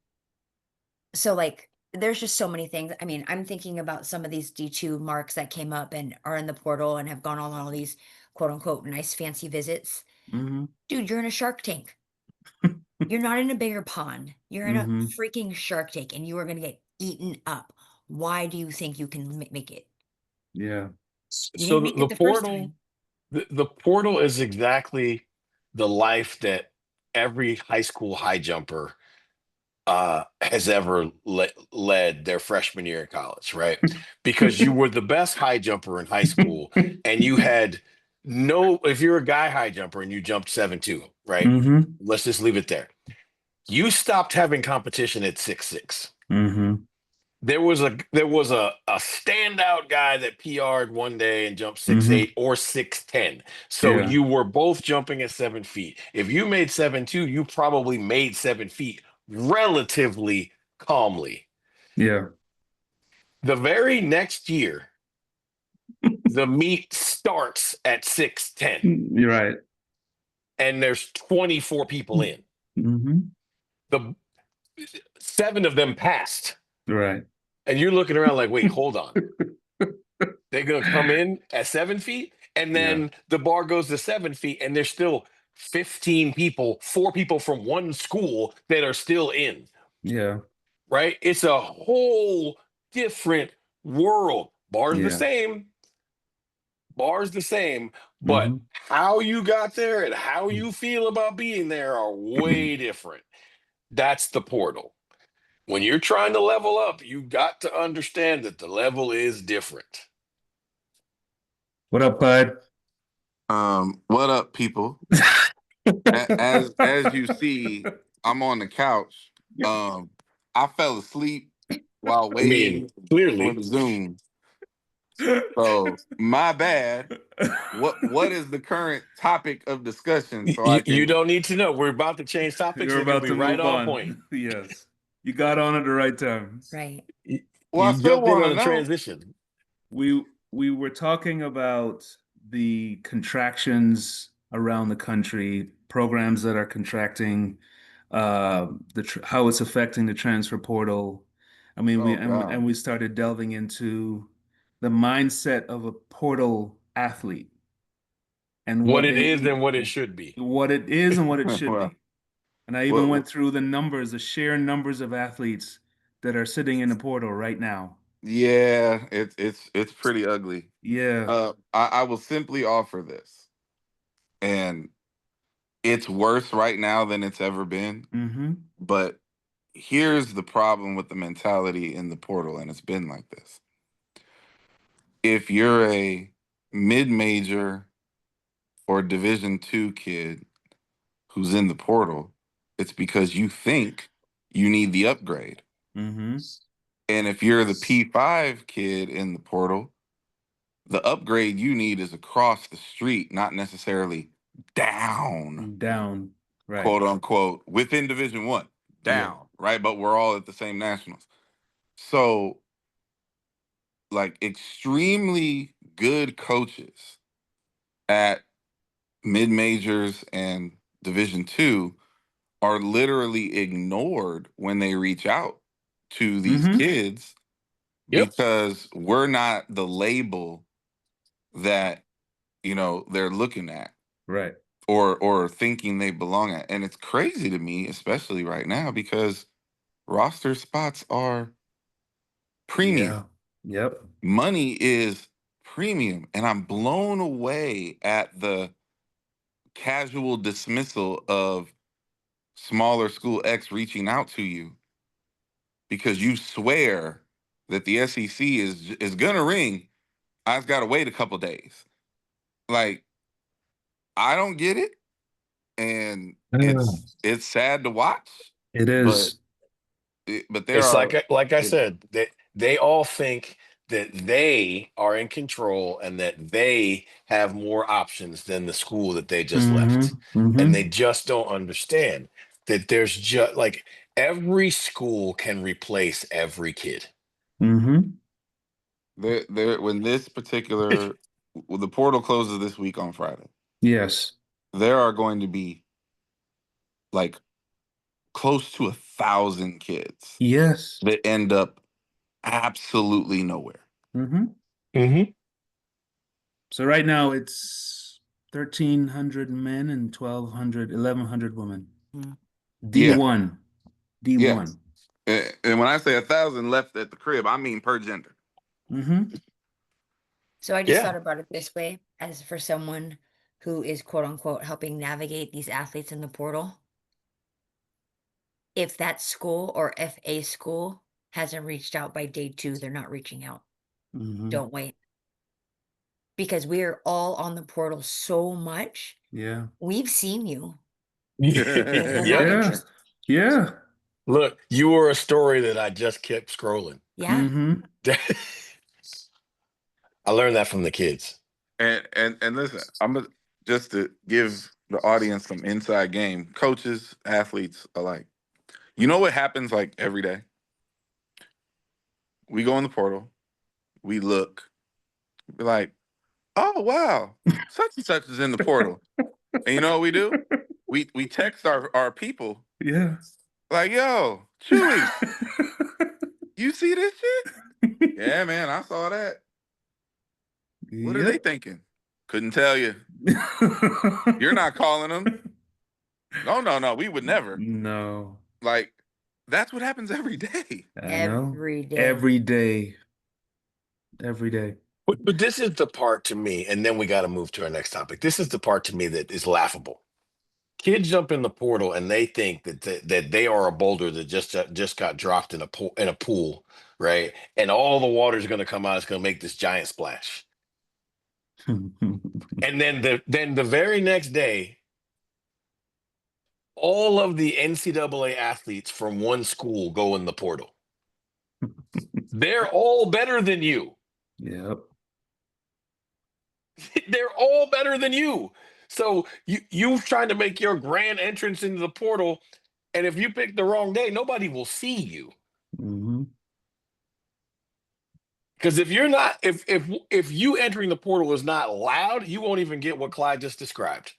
So like there's just so many things. I mean, I'm thinking about some of these D2 marks that came up and are in the portal and have gone on all these quote unquote nice fancy visits. Mm-hmm. Dude, you're in a shark tank. You're not in a bigger pond. You're in a Mm-hmm. freaking shark tank and you are going to get eaten up. Why do you think you can make it? Yeah. You So didn't the, make it the the first portal, time. the portal is exactly the life that every high school high jumper has ever led their freshman year in college, right? Because you were the best high jumper in high school, and you had no. If you're a guy high jumper and you jumped 7'2", right? Mm-hmm. Let's just leave it there. You stopped having competition at 6'6". Mm-hmm. There was a standout guy that PR'd one day and jumped six Mm-hmm. eight or 6'10". So Yeah. you were both jumping at 7 feet. If you made 7'2", you probably made 7 feet relatively calmly. Yeah. The very next year, the meet starts at 6'10", You're right. and there's 24 people in. Mm-hmm. The 7 of them passed. Right. And you're looking around like, wait, hold on. They're going to come in at 7 feet, and Yeah. then the bar goes to 7 feet, and there's still 15 people, 4 people from one school that are still in, Yeah. right? It's a whole different world. Yeah. Bars the same, but Mm-hmm. how you got there and how you feel about being there are way different. That's the portal. When you're trying to level up, you got to understand that the level is different. What up, bud? What up, people? As you see, I'm on the couch. I fell asleep while I mean, waiting for clearly, the Zoom. So my bad. What is the current topic of discussion? So I you can. don't need to know. We're about to change topics You're and you'll about be to right move on point. on. Yes. You got on at the right time. Right. You, Well, I you still jumped in want on to a know. transition. We were talking about the contractions around the country, programs that are contracting, how it's affecting the transfer portal. I mean, Oh God. we started delving into the mindset of a portal athlete and What what it they is need, and what it should be. what it is and what it should Well, be. And I even what? went through the numbers, the sheer numbers of athletes that are sitting in the portal right now. Yeah, it's pretty ugly. Yeah. I will simply offer this, and it's worse right now than it's ever been. Mm-hmm. But here's the problem with the mentality in the portal, and it's been like this. If you're a mid-major or Division II kid who's in the portal, it's because you think you need the upgrade. Mm-hmm. And if you're the P5 kid in the portal, the upgrade you need is across the street, not necessarily down. Down. Right. quote unquote, within Division One, Yeah. down, right? But we're all at the same nationals. So, like, extremely good coaches at mid majors and Division Two are literally ignored when they reach out to these Mhm. kids Yep. because we're not the label that they're looking at Right. or thinking they belong at. And it's crazy to me, especially right now, because roster spots are premium. Yeah. Yep. Money is premium. And I'm blown away at the casual dismissal of smaller school X reaching out to you because you swear that the SEC is gonna ring. I just gotta wait a couple days. Like, I don't get it. And it's sad to watch, It but is. there It's are like I said, they all think that they are in control and that they have more options than the school that they just left. And they just don't understand that there's just like every school can replace every kid. there when this particular when the portal closes this week on Friday, Yes. there are going to be like close to 1,000 kids Yes. that end up absolutely nowhere. Mm-hmm. So right now it's 1,300 men and 1,100 women. Mm. D1. Yeah. D1. And when I say 1,000 left at the crib, I mean per gender. So I just Yeah. thought about it this way, as for someone who is quote unquote helping navigate these athletes in the portal. If that school or if a school hasn't reached out by day 2, they're not reaching out. Don't wait. Because we're all on the portal so much. Yeah. We've seen you. Yep. We're not interested. Yeah. Look, you were a story that I just kept scrolling. Yeah. I learned that from the kids. And listen, I'm gonna just to give the audience some inside game, coaches, athletes alike. You know what happens like every day? We go in the portal, we look, we're like, oh wow, such and such is in the portal. And you know what we do? We text our people Yeah. like, yo, Chewy, you see this shit? Yeah, man, I saw that. What are they thinking? Couldn't tell you. You're not calling them. No, we would never. No. Like, that's what happens every day. I know. Every day. Every day. Every day. But this is the part to me, and then we got to move to our next topic. This is the part to me that is laughable. Kids jump in the portal and they think that they are a boulder that just got dropped in a pool, right? And all the water is going to come out. It's going to make this giant splash. And then the very next day, all of the NCAA athletes from one school go in the portal. They're all better than you. Yep. They're all better than you. So you trying to make your grand entrance into the portal, and if you pick the wrong day, nobody will see you. Because if you're not, if you entering the portal is not loud, you won't even get what Clyde just described.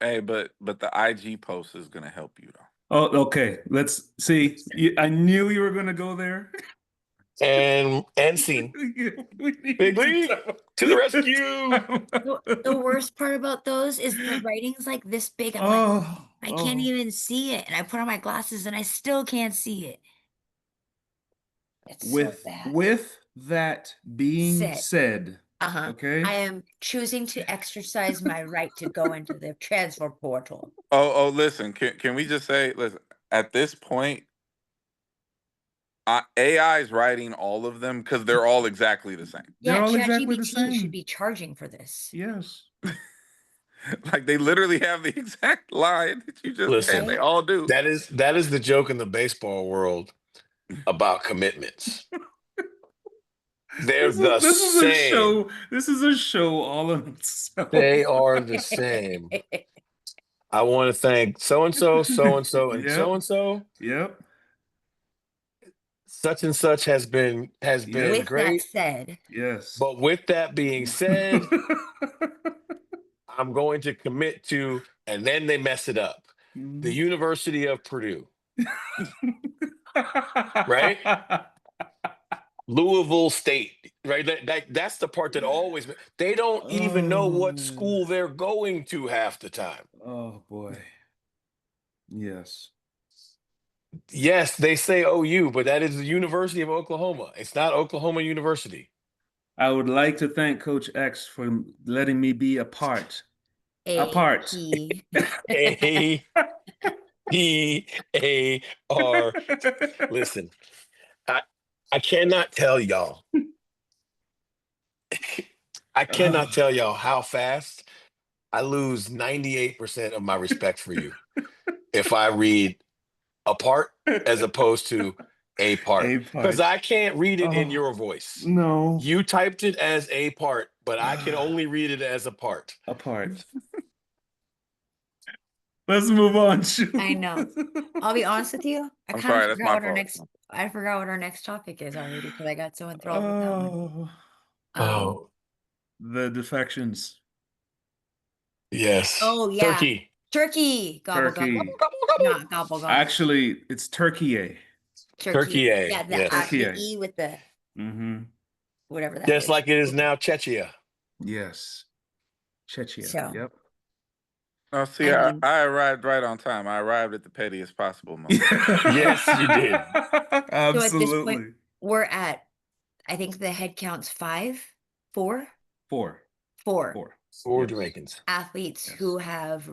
Hey, but the IG post is gonna help you though. Oh, okay. Let's see. I knew you were going to go there. And scene. Big League to the rescue. The worst part about those is the writing's like this big. I'm like, I can't even see it. And I put on my glasses and I still can't see it. It's so bad. With that being said, okay. I am choosing to exercise my right to go into the transfer portal. Oh, listen, can we just say, listen, at this point, AI is writing all of them because they're all exactly the same. They're all exactly the ChatGPT same. should be charging for this. Yes. Like they literally have the exact line that you just said. They all do. That is the joke in the baseball world about commitments. They're the same. This is a show all of itself. They are the same. I want to thank so-and-so, so-and-so, and Yep. so-and-so. Yep. Such and such has been Yep. With that great. said, Yes. But with that being said, I'm going to commit to, and then they mess it up. The University of Purdue, right? Louisville State, right? That's the part that always, they don't even know what school they're going to half the time. Oh boy. Yes. Yes, they say OU, but that is the University of Oklahoma. It's not Oklahoma University. I would like to thank Coach X for letting me be a part. Apart. A-P-A-R. Listen, I cannot tell y'all. I cannot tell y'all how fast I lose 98% of my respect for you if I read apart as opposed to a part. A Because part. I can't read it in Oh, your voice. No. You typed it as a part, but I can only read it as a part. Apart. Let's move on. I know. I'll be honest with you. I I'm kind sorry, of that's forgot my what our fault. next. I forgot what our next topic is already because I got so enthralled with that one. Oh, the defections. Yes. Oh yeah, Turkey. turkey. Gobble Turkey. gobble. Not gobble gobble. Actually, it's Turkey. Turkey. Yeah, Yes. Turkey. the E with the Mm-hmm. whatever that Just is. like it is now Czechia. Yes. Czechia. So. Yep. Oh, see, I I, mean- I arrived right on time. I arrived at the pettiest possible moment. Yes, you did. Absolutely. So at this point, we're at. I think the head counts four Four. Four Yes. Jamaicans. athletes Yes. who have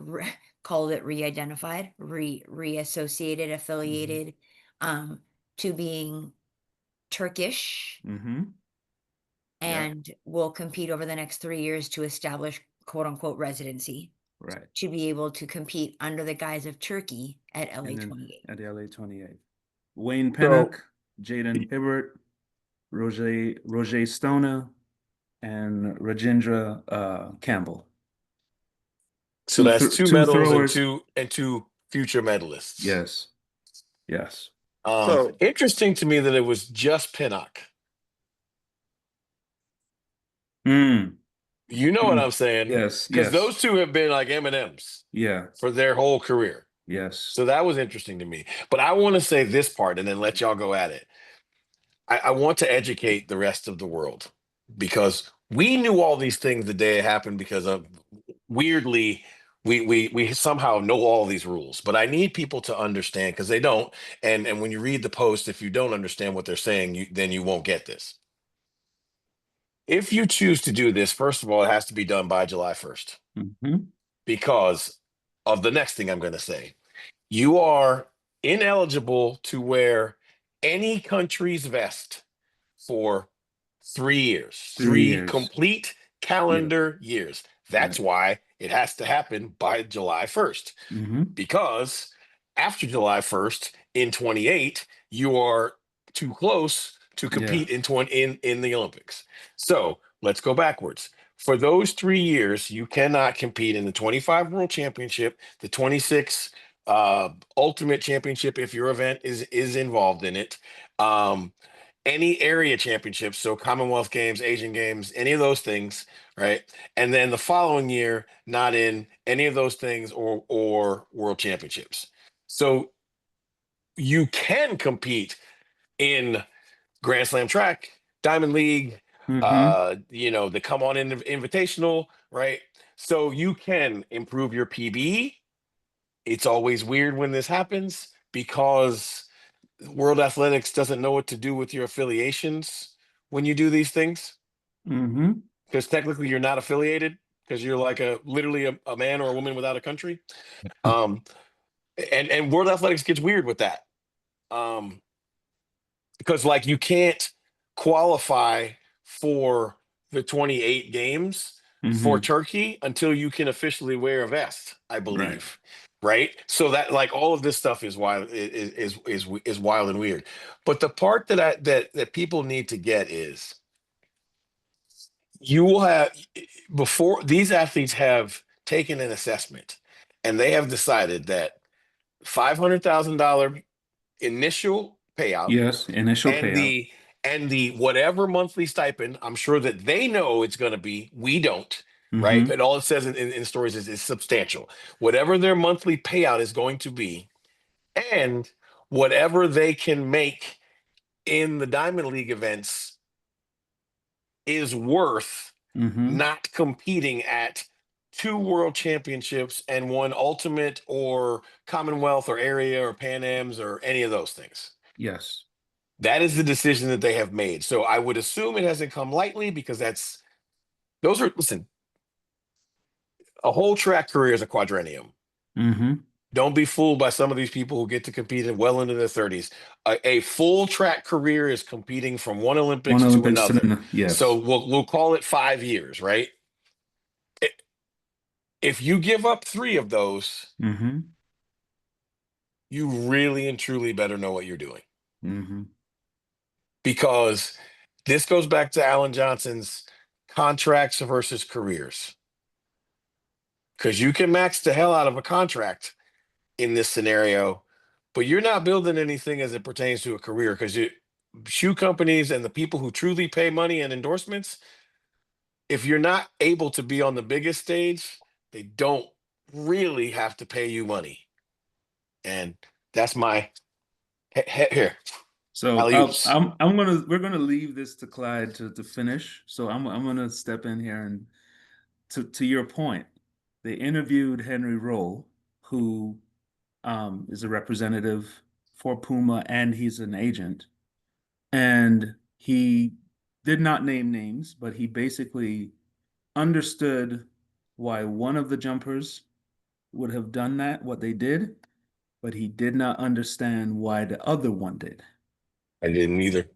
called it re-identified, reassociated, affiliated, to being Turkish, Mm-hmm. and will compete over the next 3 years to establish "quote unquote" residency Right. to be able to compete under the guise of Turkey at LA And then 28. at the LA 28. Wayne Pennock, Jaden Hibbert, Roger Stoner, and Rajendra Campbell. So that's two two medals throwers. and two future medalists. Yes. Yes. So- Interesting to me that it was just Pinnock. Mm. You know what I'm saying? Yes. Because Yes. those two have been like M&Ms Yeah. for their whole career. Yes. So that was interesting to me. But I want to say this part and then let y'all go at it. I want to educate the rest of the world because we knew all these things the day it happened because of weirdly we somehow know all these rules. But I need people to understand because they don't. And when you read the post, if you don't understand what they're saying, then you won't get this. If you choose to do this, first of all, it has to be done by July 1st Mm-hmm. because of the next thing I'm going to say. You are ineligible to wear any country's vest for 3 years, 3 three years. complete calendar years. That's why it has to happen by July 1st Mm-hmm. because after July 1st in 28, you are too close to compete in the Olympics. So let's go backwards. For those 3 years, you cannot compete in the 25 World Championship, the 26 Ultimate Championship if your event is involved in it. Any area championships, so Commonwealth Games, Asian Games, any of those things, right? And then the following year, not in any of those things or World Championships. So you can compete in Grand Slam track, Diamond League, Mm-hmm. the Come On In Invitational, right? So you can improve your PB. It's always weird when this happens because World Athletics doesn't know what to do with your affiliations when you do these things. Mm-hmm. Because technically you're not affiliated because you're like literally a man or a woman without a country. And World Athletics gets weird with that. Because like you can't qualify for the 28 games for Turkey until you can officially wear a vest, I believe. Right. So that like all of this stuff is wild, is wild and weird. But the part that people need to get is you will have before these athletes have taken an assessment and they have decided that $500,000 initial payout Yes, initial and payout. the whatever monthly stipend, I'm sure that they know it's going to be. We don't, right? Mm-hmm. But all it says in stories is substantial. Whatever their monthly payout is going to be, and whatever they can make in the Diamond League events is worth Mm-hmm. not competing at 2 world championships and 1 ultimate or Commonwealth or area or Pan Ams or any of those things. Yes. That is the decision that they have made. So I would assume it hasn't come lightly because listen, a whole track career is a quadrennium. Mm-hmm. Don't be fooled by some of these people who get to compete in well into their 30s. A full track career is competing from one One Olympics to Olympics to another. So yes. we'll call it 5 years, right? If you give up 3 of those, Mm-hmm. you really and truly better know what you're doing, Mm-hmm. because this goes back to Alan Johnson's contracts versus careers. Because you can max the hell out of a contract in this scenario, but you're not building anything as it pertains to a career, because shoe companies and the people who truly pay money and endorsements, if you're not able to be on the biggest stage, they don't really have to pay you money. And that's my here. So Alley-oops. we're gonna leave this to Clyde to finish. So I'm gonna step in here and to your point, they interviewed Henry Roll, who is a representative for Puma and he's an agent. And he did not name names, but he basically understood why one of the jumpers would have done that, what they did, but he did not understand why the other one did. I didn't either.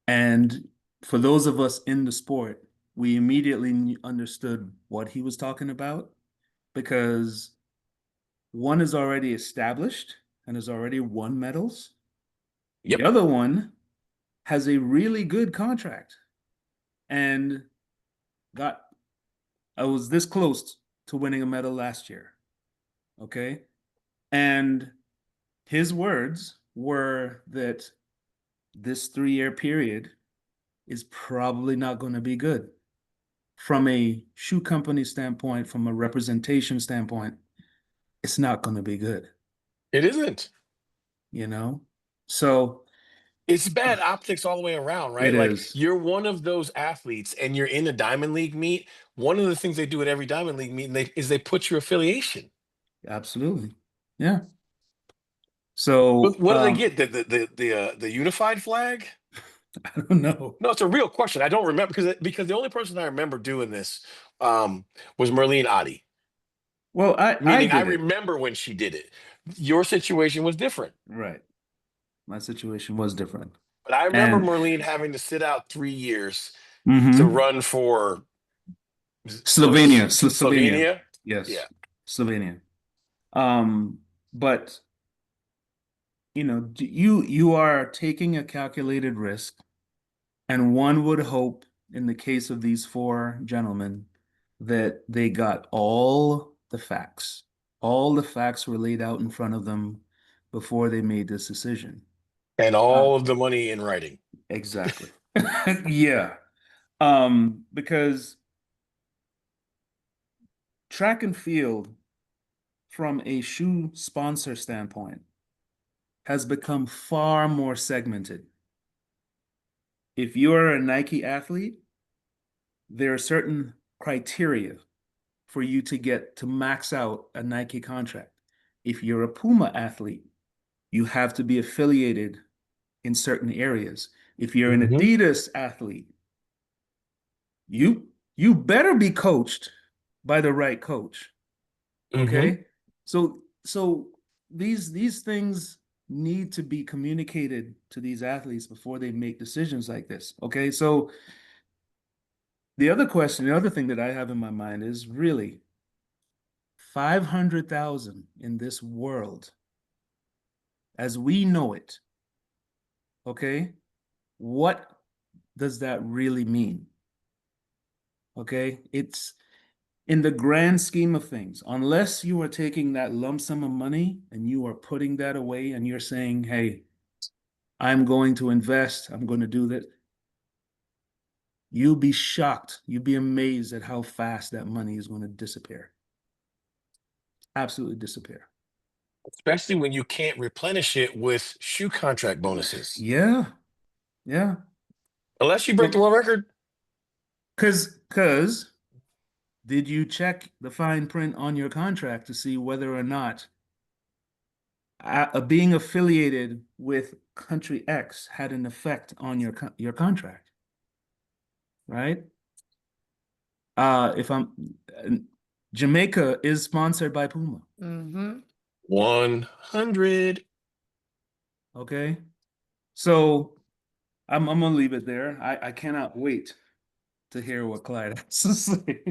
And for those of us in the sport, we immediately understood what he was talking about, because one is already established and has already won medals. Yep. The other one has a really good contract and got I was this close to winning a medal last year. Okay. And his words were that this 3-year period is probably not going to be good from a shoe company standpoint, from a representation standpoint. It's not going to be good, It isn't. you know? So It's bad optics all the way around, it right? Like, is. you're one of those athletes and you're in a Diamond League meet. One of the things they do at every Diamond League meet is they put your affiliation. Absolutely. Yeah. So What do they get? The unified flag? I don't know. No, it's a real question. I don't remember, because the only person I remember doing this was Merlene Ottey. Well, I Meaning, I did it. remember when she did it. Your situation was different. Right. My situation was different. But I remember And Merlene having to sit out 3 years to mhm. run for Slovenia, Slovenia. Slovenia. Yeah. Yes. Slovenia. But you are taking a calculated risk, and one would hope in the case of these 4 gentlemen that they got all the facts. All the facts were laid out in front of them before they made this decision. And Uh, all of the money in writing. exactly. Yeah. Because track and field, from a shoe sponsor standpoint, has become far more segmented. If you're a Nike athlete, there are certain criteria for you to get to max out a Nike contract. If you're a Puma athlete, you have to be affiliated in certain areas. If you're an Mhm. Adidas athlete, you better be coached by the right coach. Mhm. Okay? So these things need to be communicated to these athletes before they make decisions like this. Okay? So the other thing that I have in my mind is really 500,000 in this world as we know it. Okay? What does that really mean? Okay? in the grand scheme of things, unless you are taking that lump sum of money and you are putting that away and you're saying, hey, I'm going to invest, I'm going to do that, you'll be shocked. You'll be amazed at how fast that money is going to disappear. Absolutely disappear. Especially when you can't replenish it with shoe contract bonuses. Yeah. Yeah. Unless you break the world record. Because did you check the fine print on your contract to see whether or not being affiliated with country X had an effect on your contract? Right? If I'm Jamaica is sponsored by Puma. Mm-hmm. 100. Okay. So I'm gonna leave it there. I cannot wait to hear what Clyde has to say.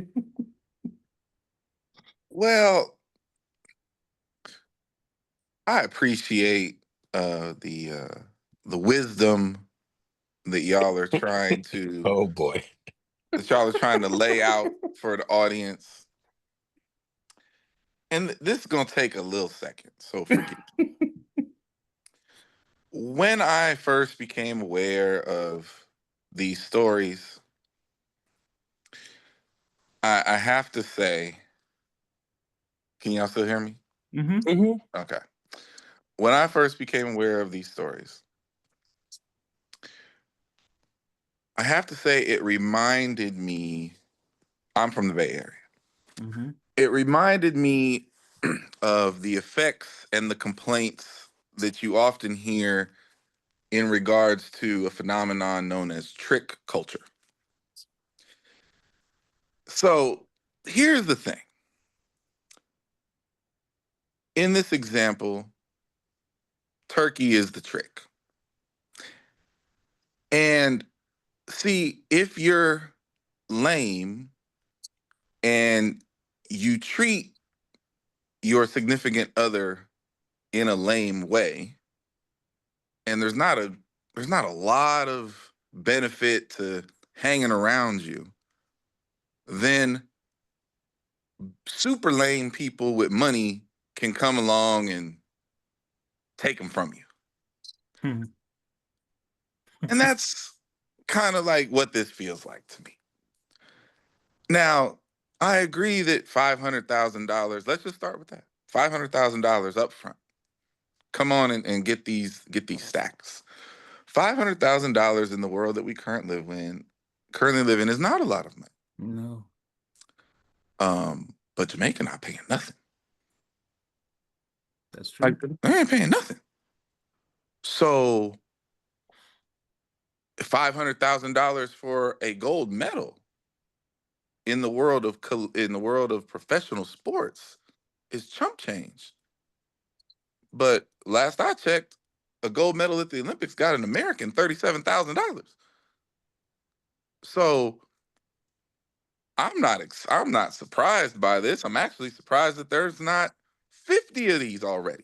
Well, I appreciate the wisdom that y'all are trying to Oh boy. lay out for the audience. And this is gonna take a little second, so forgive me. When I first became aware of these stories, I have to say, can y'all still hear me? Mm-hmm. Mm-hmm. Okay. When I first became aware of these stories, I have to say it reminded me, I'm from the Bay Area. Mm-hmm. It reminded me of the effects and the complaints that you often hear in regards to a phenomenon known as trick culture. So here's the thing. In this example, Turkey is the trick. And see, if you're lame and you treat your significant other in a lame way, and there's not a lot of benefit to hanging around you, then super lame people with money can come along and take them from you. Hmm. And that's kind of like what this feels like to me. Now, I agree that $500,000, let's just start with that. $500,000 up front. Come on and get these stacks. $500,000 in the world that we currently live in is not a lot of money. No. But Jamaica not paying nothing. That's true. They ain't paying nothing. So $500,000 for a gold medal in the world of professional sports is chump change. But last I checked, a gold medal at the Olympics got an American $37,000. So I'm not surprised by this. I'm actually surprised that there's not 50 of these already.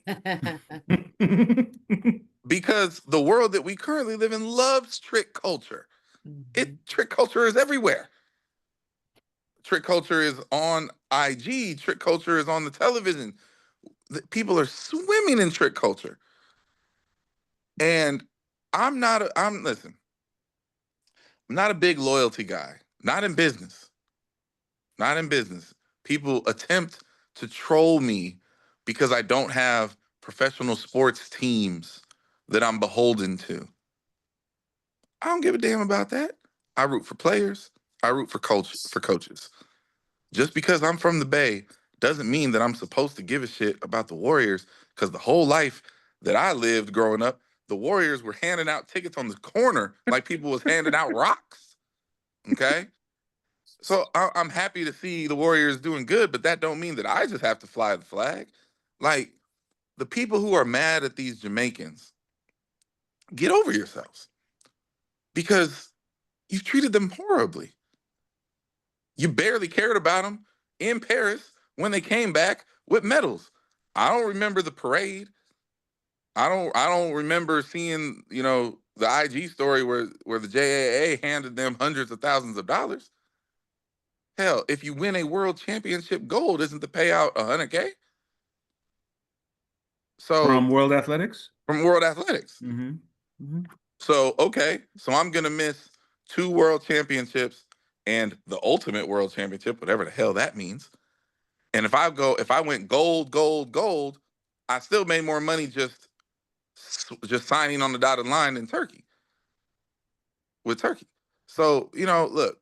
Because the world that we currently live in loves trick culture. Trick culture is everywhere. Trick culture is on IG. Trick culture is on the television. People are swimming in trick culture. And listen, I'm not a big loyalty guy. Not in business. Not in business. People attempt to troll me because I don't have professional sports teams that I'm beholden to. I don't give a damn about that. I root for players. I root for coaches. Just because I'm from the Bay doesn't mean that I'm supposed to give a shit about the Warriors, because the whole life that I lived growing up, the Warriors were handing out tickets on the corner like people was handing out rocks. Okay? So I'm happy to see the Warriors doing good, but that don't mean that I just have to fly the flag. Like, the people who are mad at these Jamaicans, get over yourselves, because you've treated them horribly. You barely cared about them in Paris when they came back with medals. I don't remember the parade. I don't remember seeing, the IG story where the JAA handed them hundreds of thousands of dollars. Hell, if you win a world championship gold, isn't the payout $100K? So From World Athletics? from World Athletics. Mm-hmm. Mm-hmm. So, okay, so I'm gonna miss 2 world championships and the ultimate world championship, whatever the hell that means. And if I went gold, gold, gold, I still made more money just signing on the dotted line in Turkey with Turkey. So, look,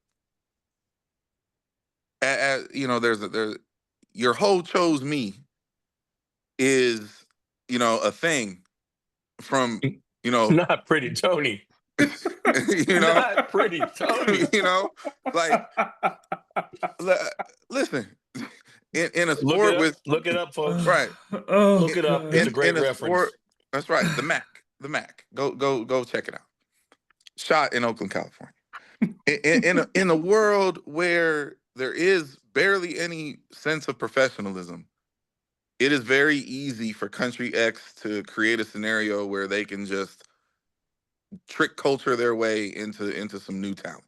there's your hoe chose me is, a thing from, you know, Not pretty Tony. you know, Not pretty Tony. like, listen, in a Look it sport up. with, Look it up, folks. right, Oh, Look it up. It's a God. great in a reference. sport, that's right, the Mac, go check it out. Shot in Oakland, California. In a world where there is barely any sense of professionalism, it is very easy for country X to create a scenario where they can just trick culture their way into some new talent.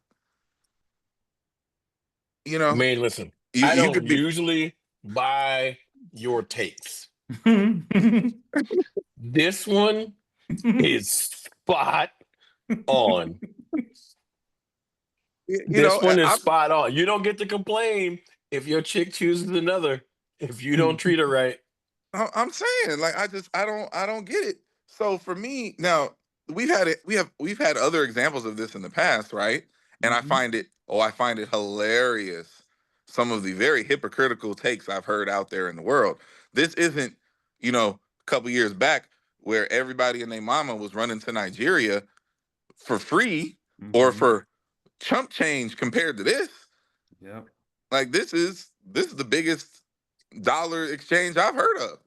I mean, listen, You I you don't could be usually buy your takes. This one is spot on. This one is I'm spot on. You don't get to complain if your chick chooses another, if you don't treat her right. I'm saying, like, I don't get it. So for me now, we've had other examples of this in the past, right? And Mhm. I find it hilarious, some of the very hypocritical takes I've heard out there in the world. This isn't, a couple years back where everybody and their mama was running to Nigeria for free or Mhm. for chump change compared to this. Yep. Like, this is the biggest dollar exchange I've heard of.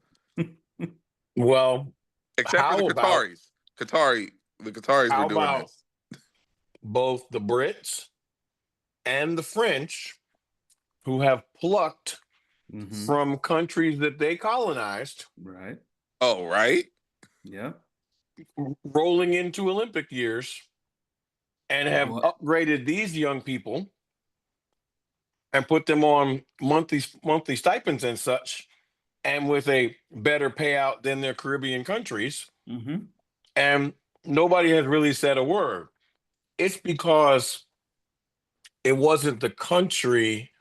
Well, Except for the Qataris. The Qataris were how doing about this. both the Brits and the French, who have plucked Mhm. from countries that they colonized, Right. Oh, right? Yep. rolling into Olympic years, and have Well, upgraded these young people and put them on monthly stipends and such, and with a better payout than their Caribbean countries. mhm. And nobody has really said a word. It's because it wasn't the country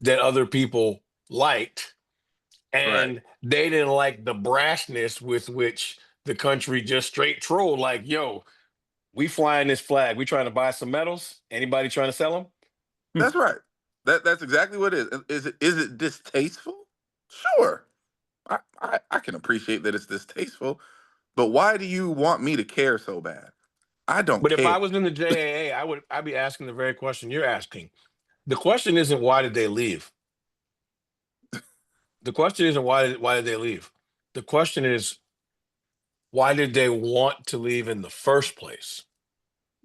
that other people liked, Right. and they didn't like the brashness with which the country just straight trolled, like, yo, we flying this flag, we trying to buy some medals, anybody trying to sell them? That's right. That's exactly what it is. Is it distasteful? Sure. I can appreciate that it's distasteful, but why do you want me to care so bad? I don't But if I care. was in the JAA, I'd be asking the very question you're asking. The question isn't why did they leave. The question isn't why did they leave. The question is why did they want to leave in the first place?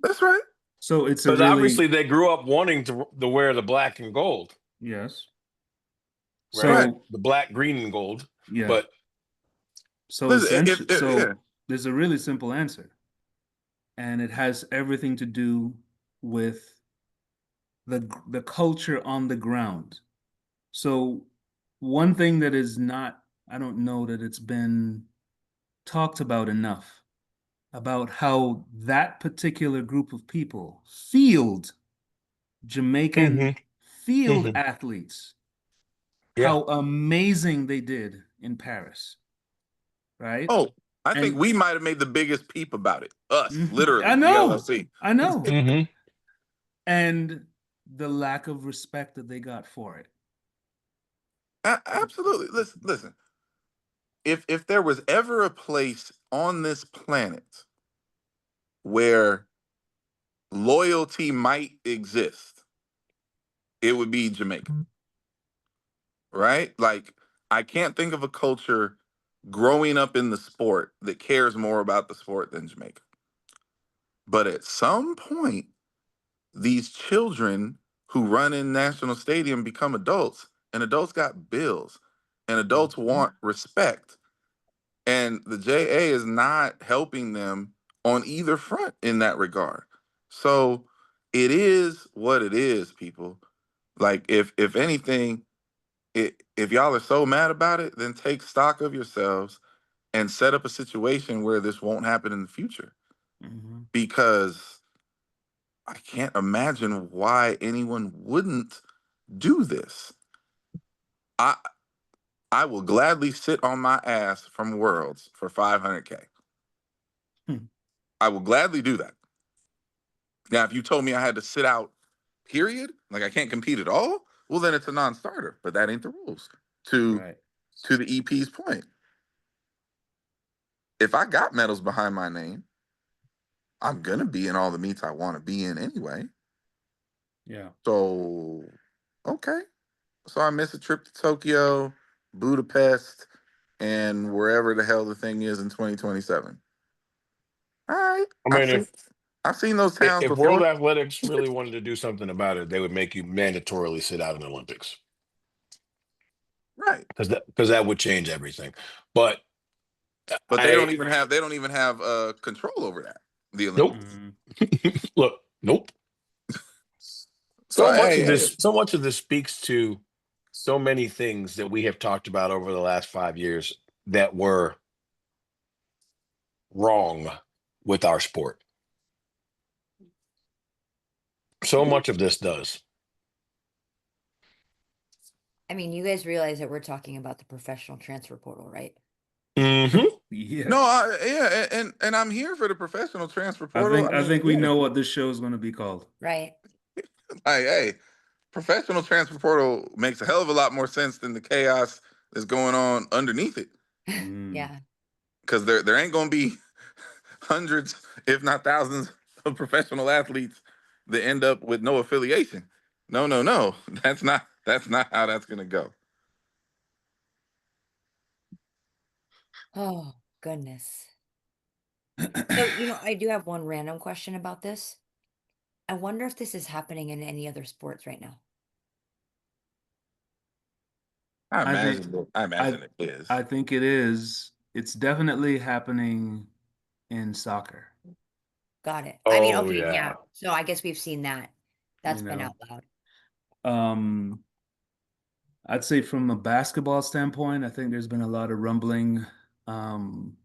That's right. So it's a Because really obviously they grew up wanting to wear the black and gold, yes. right? Right. So The black, green, and gold. yeah. But So Listen, essentially, yeah. there's a really simple answer, and it has everything to do with the culture on the ground. So one thing that is not, I don't know that it's been talked about enough about how that particular group of people, Jamaican Mhm, field mhm. athletes, Yeah. how amazing they did in Paris, right? Oh, I think And we might have made the biggest peep about it. Us, I literally, the know, LLC. I know. Mhm. And the lack of respect that they got for it. Absolutely. Listen. If there was ever a place on this planet where loyalty might exist, it would be Jamaica, right? Like, I can't think of a culture growing up in the sport that cares more about the sport than Jamaica. But at some point, these children who run in National Stadium become adults, and adults got bills, and adults want respect. And the JA is not helping them on either front in that regard. So it is what it is, people. Like if anything, if y'all are so mad about it, then take stock of yourselves and set up a situation where this won't happen in the future. Mhm. Because I can't imagine why anyone wouldn't do this. I I will gladly sit on my ass from Worlds for 500K. Hmm. I will gladly do that. Now, if you told me I had to sit out, period, like I can't compete at all, well, then it's a non-starter. But that ain't the rules. Right. To the EP's point, if I got medals behind my name, I'm gonna be in all the meets I want to be in anyway. Yeah. So, okay. So I miss a trip to Tokyo, Budapest, and wherever the hell the thing is in 2027. All right. I mean, I've seen those towns if World before. Athletics really wanted to do something about it, they would make you mandatorily sit out in the Olympics Right. because that would change everything. But But I they don't even have control over that. The nope. Olympics. Mhm. Look, nope. So hey, So much of this speaks to so many things that we have talked about over the last 5 years that were wrong with our sport. So much of this does. I mean, you guys realize that we're talking about the professional transfer portal, right? Mm-hmm. Yes. no, yeah, and I'm here for the professional transfer I portal. think we yeah. know what this show is going to be called. Right. Like, hey, professional transfer portal makes a hell of a lot more sense than the chaos that's going on underneath it. Mm. Yeah. Because there ain't gonna be hundreds, if not thousands, of professional athletes that end up with no affiliation. No, no, no. That's not how that's gonna go. Oh, goodness. So, I do have one random question about this. I wonder if this is happening in any other sports right now. I I think imagine it is. I think it is. It's definitely happening in soccer. Got it. I mean, Oh okay, yeah. yeah. So I guess we've seen that. That's You been know. out loud. I'd say from a basketball standpoint, I think there's been a lot of rumbling. Wasn't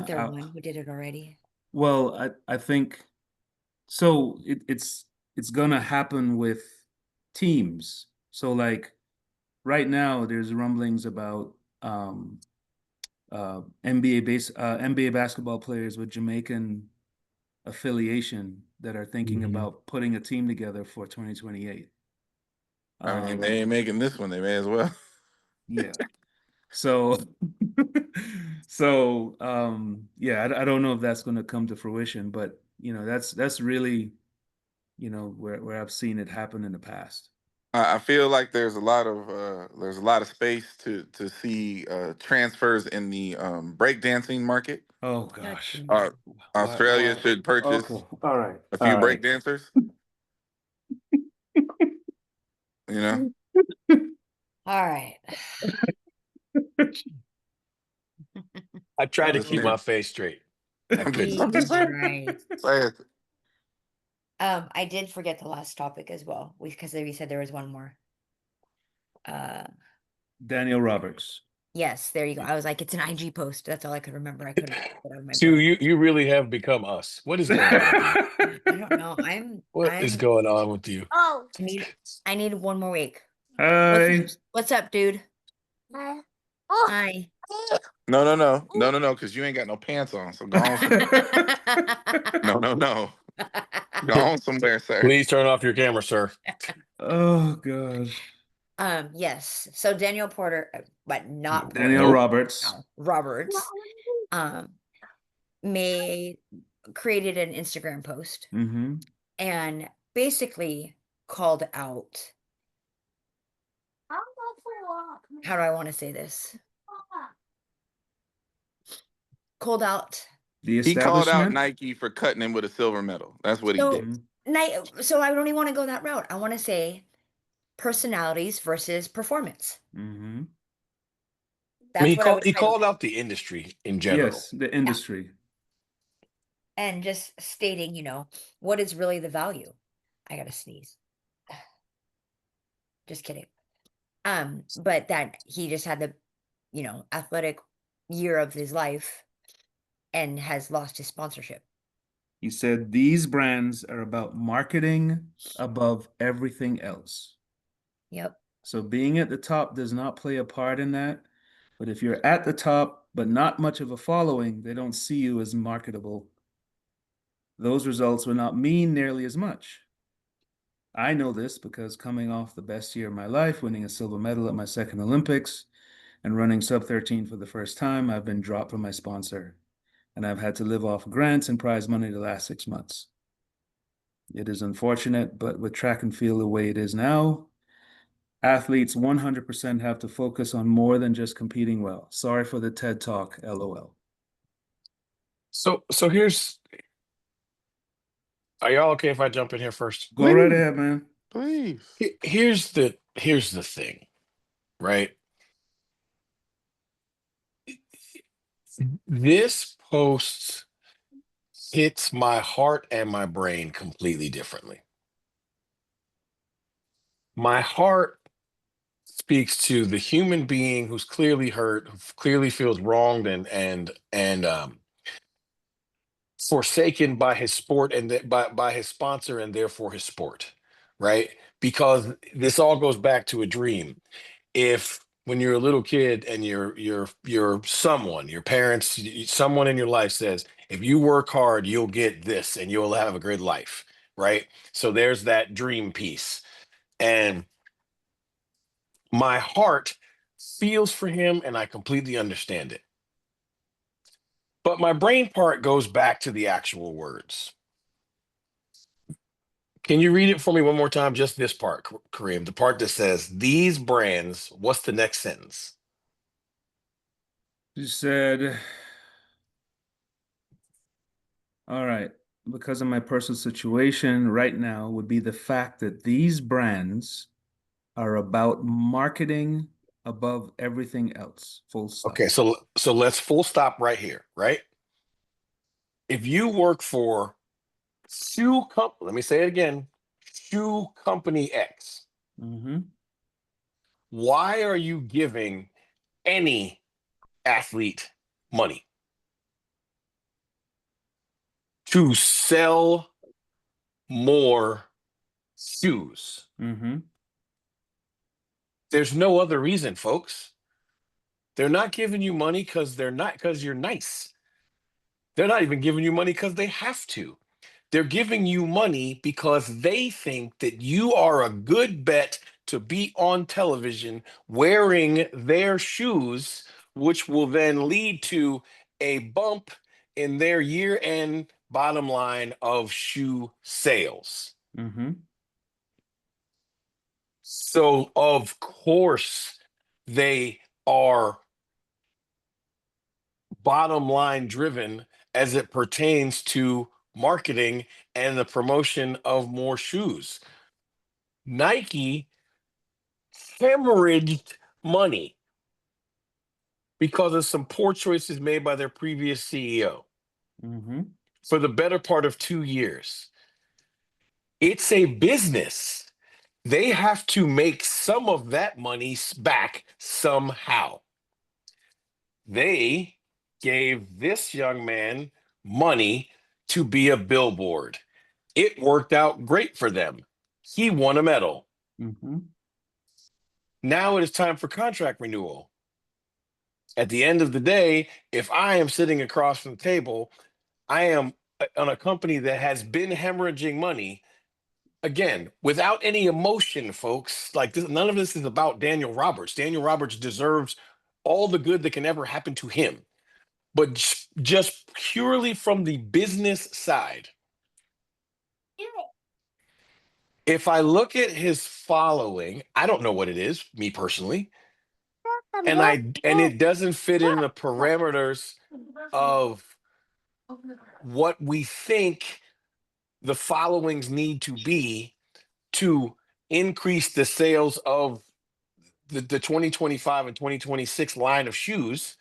there one who did it already? Well, I think so. It's gonna happen with teams. So like right now, there's rumblings about NBA basketball players with Jamaican affiliation that are thinking Mhm. about putting a team together for 2028. I mean, they ain't making this one. They may as well. Yeah. So, yeah, I don't know if that's going to come to fruition, but that's really, where I've seen it happen in the past. I feel like there's a lot of space to see transfers in the breakdancing market. Oh Got gosh. you. Australia should purchase Okay. All right. a All few right. breakdancers. You know, All right. I tried to I'm keep Okay. my face straight. I couldn't. just saying. Right. Say it. I did forget the last topic as well, because we said there was one more. Daniel Roberts. Yes, there you go. I was like, it's an IG post. That's all I could remember. I couldn't get out of my Sue, brain. you really have become us. What is going on with you? I don't know. What is going on with you? Oh, I need one more week. Hi. What's up, dude? Hi. No, because you ain't got no pants on. So go on. No. Go on somewhere, sir. Please turn off your camera, sir. Oh gosh. Yes. So Daniel Porter, but not Porter. Daniel Nope. Roberts. No, Roberts. Created an Instagram post Mm-hmm. and basically called out. How do I want to say this? Called out. The He called out establishment. Nike for cutting him with a silver medal. That's what he So, did. so I don't even want to go that route. I want to say personalities versus performance. Mm-hmm. I mean, That's what I would he highlight. called out the industry in general. Yes, the industry. And just stating, what is really the value? I gotta sneeze. Just kidding. But that he just had the, athletic year of his life and has lost his sponsorship. He said these brands are about marketing above everything else. Yep. So being at the top does not play a part in that. But if you're at the top, but not much of a following, they don't see you as marketable. Those results will not mean nearly as much. I know this because coming off the best year of my life, winning a silver medal at my second Olympics, and running sub 13 for the first time, I've been dropped from my sponsor, and I've had to live off grants and prize money the last 6 months. It is unfortunate, but with track and field the way it is now, athletes 100% have to focus on more than just competing well. Sorry for the TED Talk, LOL. So here's, are y'all okay if I jump in here first? Go right ahead, man. Please. Here's the thing, right? This post hits my heart and my brain completely differently. My heart speaks to the human being who's clearly hurt, who clearly feels wronged and forsaken by his sport and by his sponsor and therefore his sport, right? Because this all goes back to a dream. If when you're a little kid and you're someone, your parents, someone in your life says, if you work hard, you'll get this and you'll have a good life, right? So there's that dream piece. And my heart feels for him and I completely understand it. But my brain part goes back to the actual words. Can you read it for me one more time? Just this part, Kareem, the part that says, these brands, what's the next sentence? You said, all right, because of my personal situation right now would be the fact that these brands are about marketing above everything else. Full stop. Okay, so let's full stop right here, right? If you work for let me say it again, shoe company X, Mm-hmm. why are you giving any athlete money? To sell more shoes. Mm-hmm. There's no other reason, folks. They're not giving you money because you're nice. They're not even giving you money because they have to. They're giving you money because they think that you are a good bet to be on television wearing their shoes, which will then lead to a bump in their year-end bottom line of shoe sales. Mm-hmm. So, of course, they are bottom line driven as it pertains to marketing and the promotion of more shoes. Nike hemorrhaged money because of some poor choices made by their previous CEO Mm-hmm. for the better part of 2 years. It's a business. They have to make some of that money back somehow. They gave this young man money to be a billboard. It worked out great for them. He won a medal. Mm-hmm. Now it is time for contract renewal. At the end of the day, if I am sitting across from the table, I am on a company that has been hemorrhaging money. Again, without any emotion, folks. Like this, none of this is about Daniel Roberts. Daniel Roberts deserves all the good that can ever happen to him. But just purely from the business side, if I look at his following, I don't know what it is, me personally, and it doesn't fit in the parameters of what we think the followings need to be to increase the sales of the 2025 and 2026 line of shoes,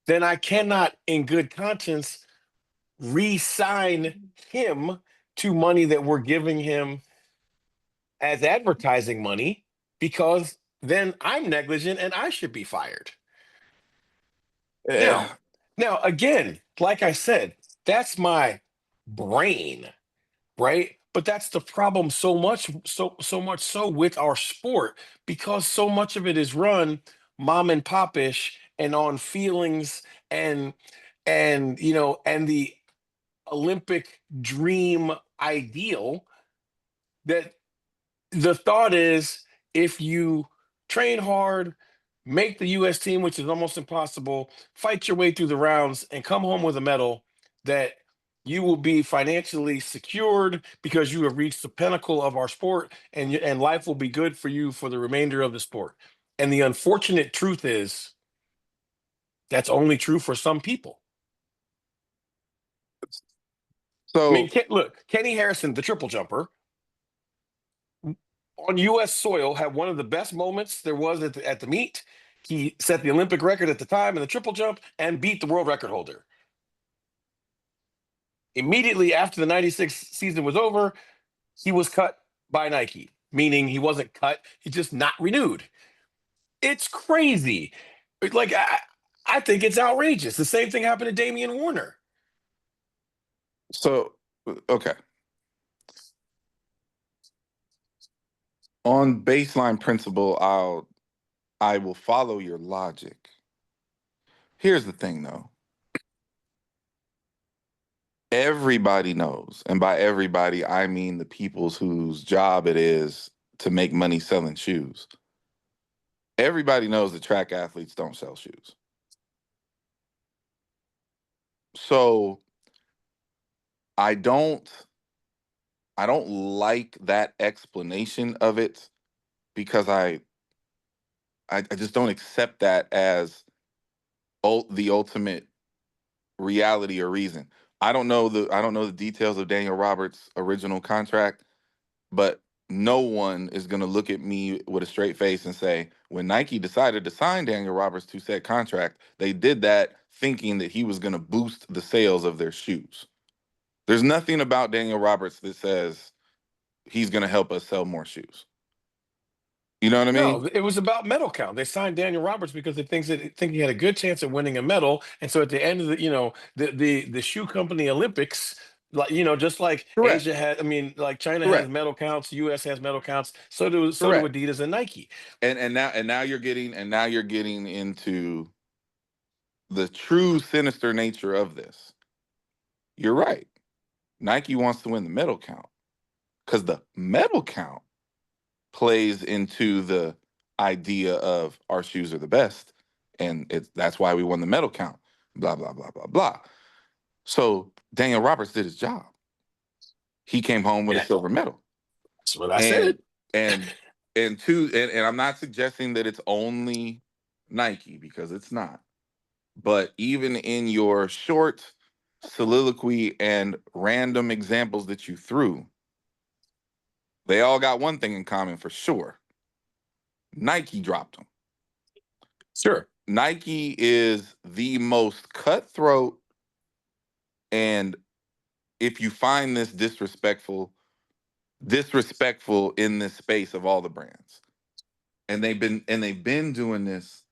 then I cannot, in good conscience, re-sign him to money that we're giving him as advertising money, because then I'm negligent and I should be fired. Eh, Now again, like I said, that's my brain, right? But that's the problem so much so with our sport, because so much of it is run mom and popish and on feelings and and the Olympic dream ideal, that the thought is, if you train hard, make the US team, which is almost impossible, fight your way through the rounds and come home with a medal, that you will be financially secured because you have reached the pinnacle of our sport, and life will be good for you for the remainder of the sport. And the unfortunate truth is that's only true for some people. I mean, so look, Kenny Harrison, the triple jumper, on U.S. soil, had one of the best moments there was at the meet. He set the Olympic record at the time in the triple jump and beat the world record holder. Immediately after the 96 season was over, he was cut by Nike, meaning he wasn't cut, he's just not renewed. It's crazy. Like, I think it's outrageous. The same thing happened to Damian Warner. so okay. On baseline principle, I will follow your logic. Here's the thing though. Everybody knows, and by everybody I mean the peoples whose job it is to make money selling shoes. Everybody knows that track athletes don't sell shoes. So I don't like that explanation of it, because I just don't accept that as the ultimate reality or reason. I don't know the details of Daniel Roberts' original contract, but no one is going to look at me with a straight face and say, when Nike decided to sign Daniel Roberts to said contract, they did that thinking that he was going to boost the sales of their shoes. There's nothing about Daniel Roberts that says he's going to help us sell more shoes. You know what I mean? No, it was about medal count. They signed Daniel Roberts because they think he had a good chance of winning a medal, and so at the end of the shoe company Olympics, like, just like Correct. Asia had, I mean, like China has Correct. medal counts, U.S. has medal counts, so do Correct. Adidas and Nike. And now you're getting into the true sinister nature of this. You're right. Nike wants to win the medal count because the medal count plays into the idea of our shoes are the best, and that's why we won the medal count. Blah blah blah blah blah. So Daniel Roberts did his job. He came home with a silver medal. That's what I And said. and I'm not suggesting that it's only Nike, because it's not. But even in your short soliloquy and random examples that you threw, they all got one thing in common for sure. Nike dropped them. Sure. Nike is the most cutthroat, and if you find this disrespectful in this space of all the brands. And they've been doing this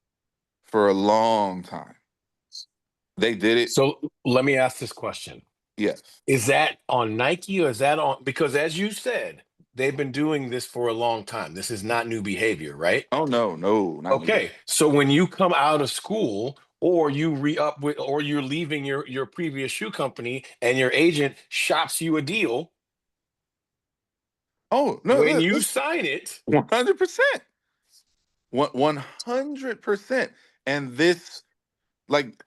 for a long time. They did it. So let me ask this question. Yes. Is that on Nike, or is that on, because as you said, they've been doing this for a long time. This is not new behavior, right? Oh no, not Okay. So when you come out of school, or you re-up with, or you're leaving your previous shoe company and your agent shops you a deal, Oh no, when you sign it, 100%. 100%. And this, like,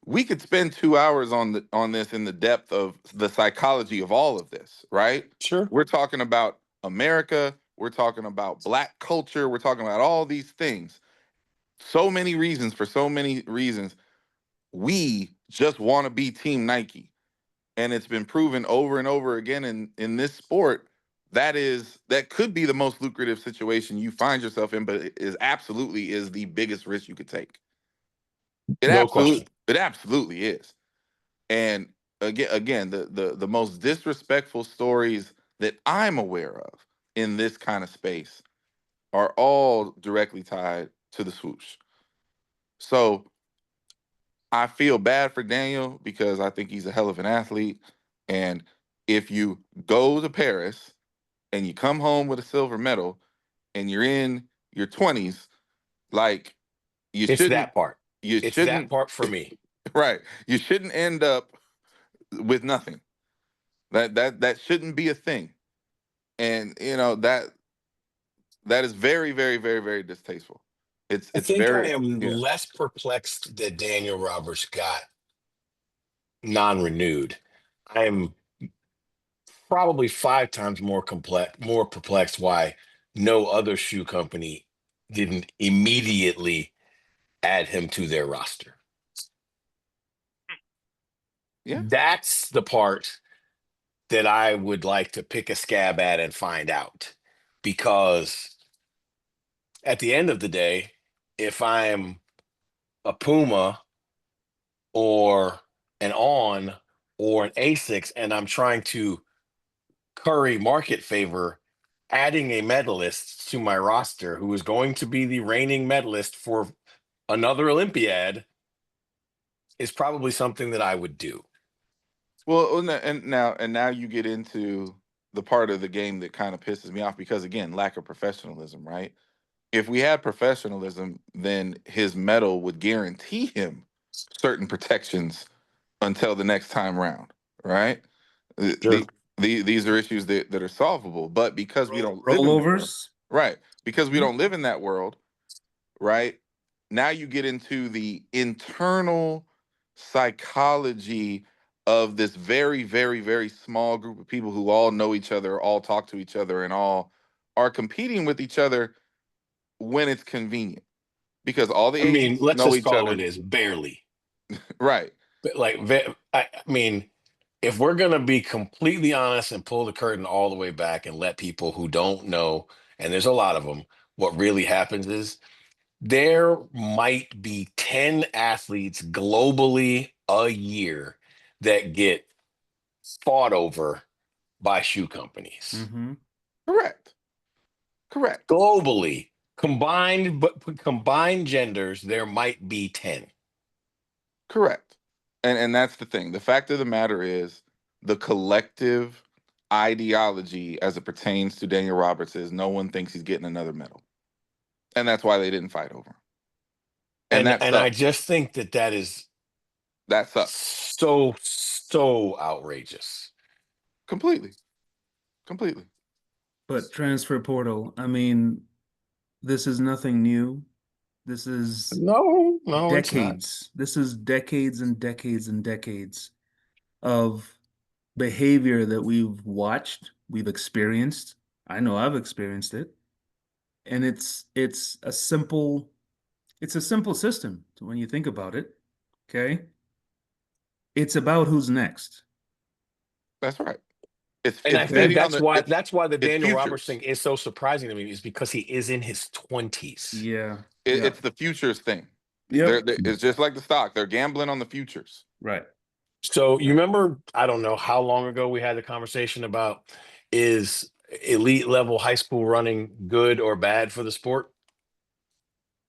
we could spend 2 hours on this in the depth of the psychology of all of this, right? sure. We're talking about America, we're talking about Black culture, we're talking about all these things. So many reasons, for so many reasons, we just want to be Team Nike. And it's been proven over and over again in this sport, that could be the most lucrative situation you find yourself in, but it absolutely is the biggest risk you could take. No question. It absolutely is. And again, the most disrespectful stories that I'm aware of in this kind of space are all directly tied to the swoosh. So I feel bad for Daniel because I think he's a hell of an athlete. And if you go to Paris and you come home with a silver medal and you're in your 20s, like you It's shouldn't, that part. you It's that shouldn't, part for me. right? You shouldn't end up with nothing. That shouldn't be a thing. And you know that is very, very, very, very distasteful. I It's think I very, am yeah. less perplexed that Daniel Roberts got non-renewed. I am probably 5 times more perplexed why no other shoe company didn't immediately add him to their roster. Yeah. That's the part that I would like to pick a scab at and find out. Because at the end of the day, if I'm a Puma or an On or an Asics and I'm trying to curry market favor, adding a medalist to my roster who is going to be the reigning medalist for another Olympiad is probably something that I would do. Well, and now you get into the part of the game that kind of pisses me off because again, lack of professionalism, right? If we had professionalism, then his medal would guarantee him certain protections until the next time round, right? Sure. These are issues that are solvable, but because we don't live in that world, Rollovers. right? Because we Mhm. don't live in that world, right? Now you get into the internal psychology of this very, very, very small group of people who all know each other, all talk to each other, and all are competing with each other when it's convenient because all the I mean, agents let's know just each call other, it as barely. right? But like, I mean, if we're going to be completely honest and pull the curtain all the way back and let people who don't know, and there's a lot of them, what really happens is there might be 10 athletes globally a year that get fought over by shoe companies. Mm-hmm. Correct. Correct. Globally, combined, but combined genders, there might be 10. Correct. And that's the thing. The fact of the matter is the collective ideology as it pertains to Daniel Roberts is no one thinks he's getting another medal. And that's why they didn't fight over him. And that And I sucks. just think that that is That sucks. so outrageous. Completely. Completely. But transfer portal, I mean, this is nothing new. This is No, it's not. decades. This is decades and decades and decades of behavior that we've watched, we've experienced. I know I've experienced it. And it's a simple system when you think about it. Okay? It's about who's next. That's right. It's And I it's think Okay? betting on the that's why the it's Daniel Roberts futures. thing is so surprising to me, is because he is in his 20s. Yeah. Yeah. It's the futures thing. Yep. It's just like the stock. They're gambling on the futures. Right. So you remember, I don't know how long ago we had the conversation about, is elite level high school running good or bad for the sport?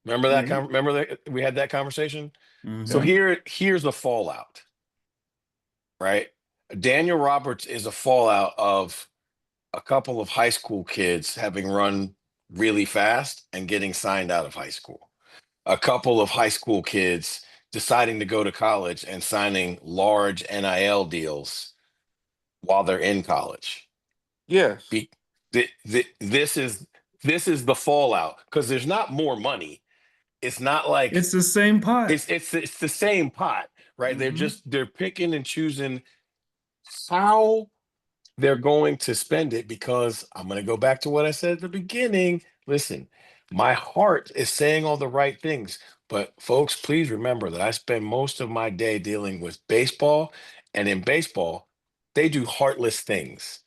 Remember that? Mhm. Remember that we had that conversation? So Mhm. here's the fallout, right? Daniel Roberts is a fallout of a couple of high school kids having run really fast and getting signed out of high school. A couple of high school kids deciding to go to college and signing large NIL deals while they're in college. Yes. Be, this is the fallout, because there's not more money. It's not like It's the same pot. it's the same pot, right? Mhm. They're picking and choosing how they're going to spend it, because I'm going to go back to what I said at the beginning. Listen, my heart is saying all the right things, but folks, please remember that I spend most of my day dealing with baseball, and in baseball, they do heartless things.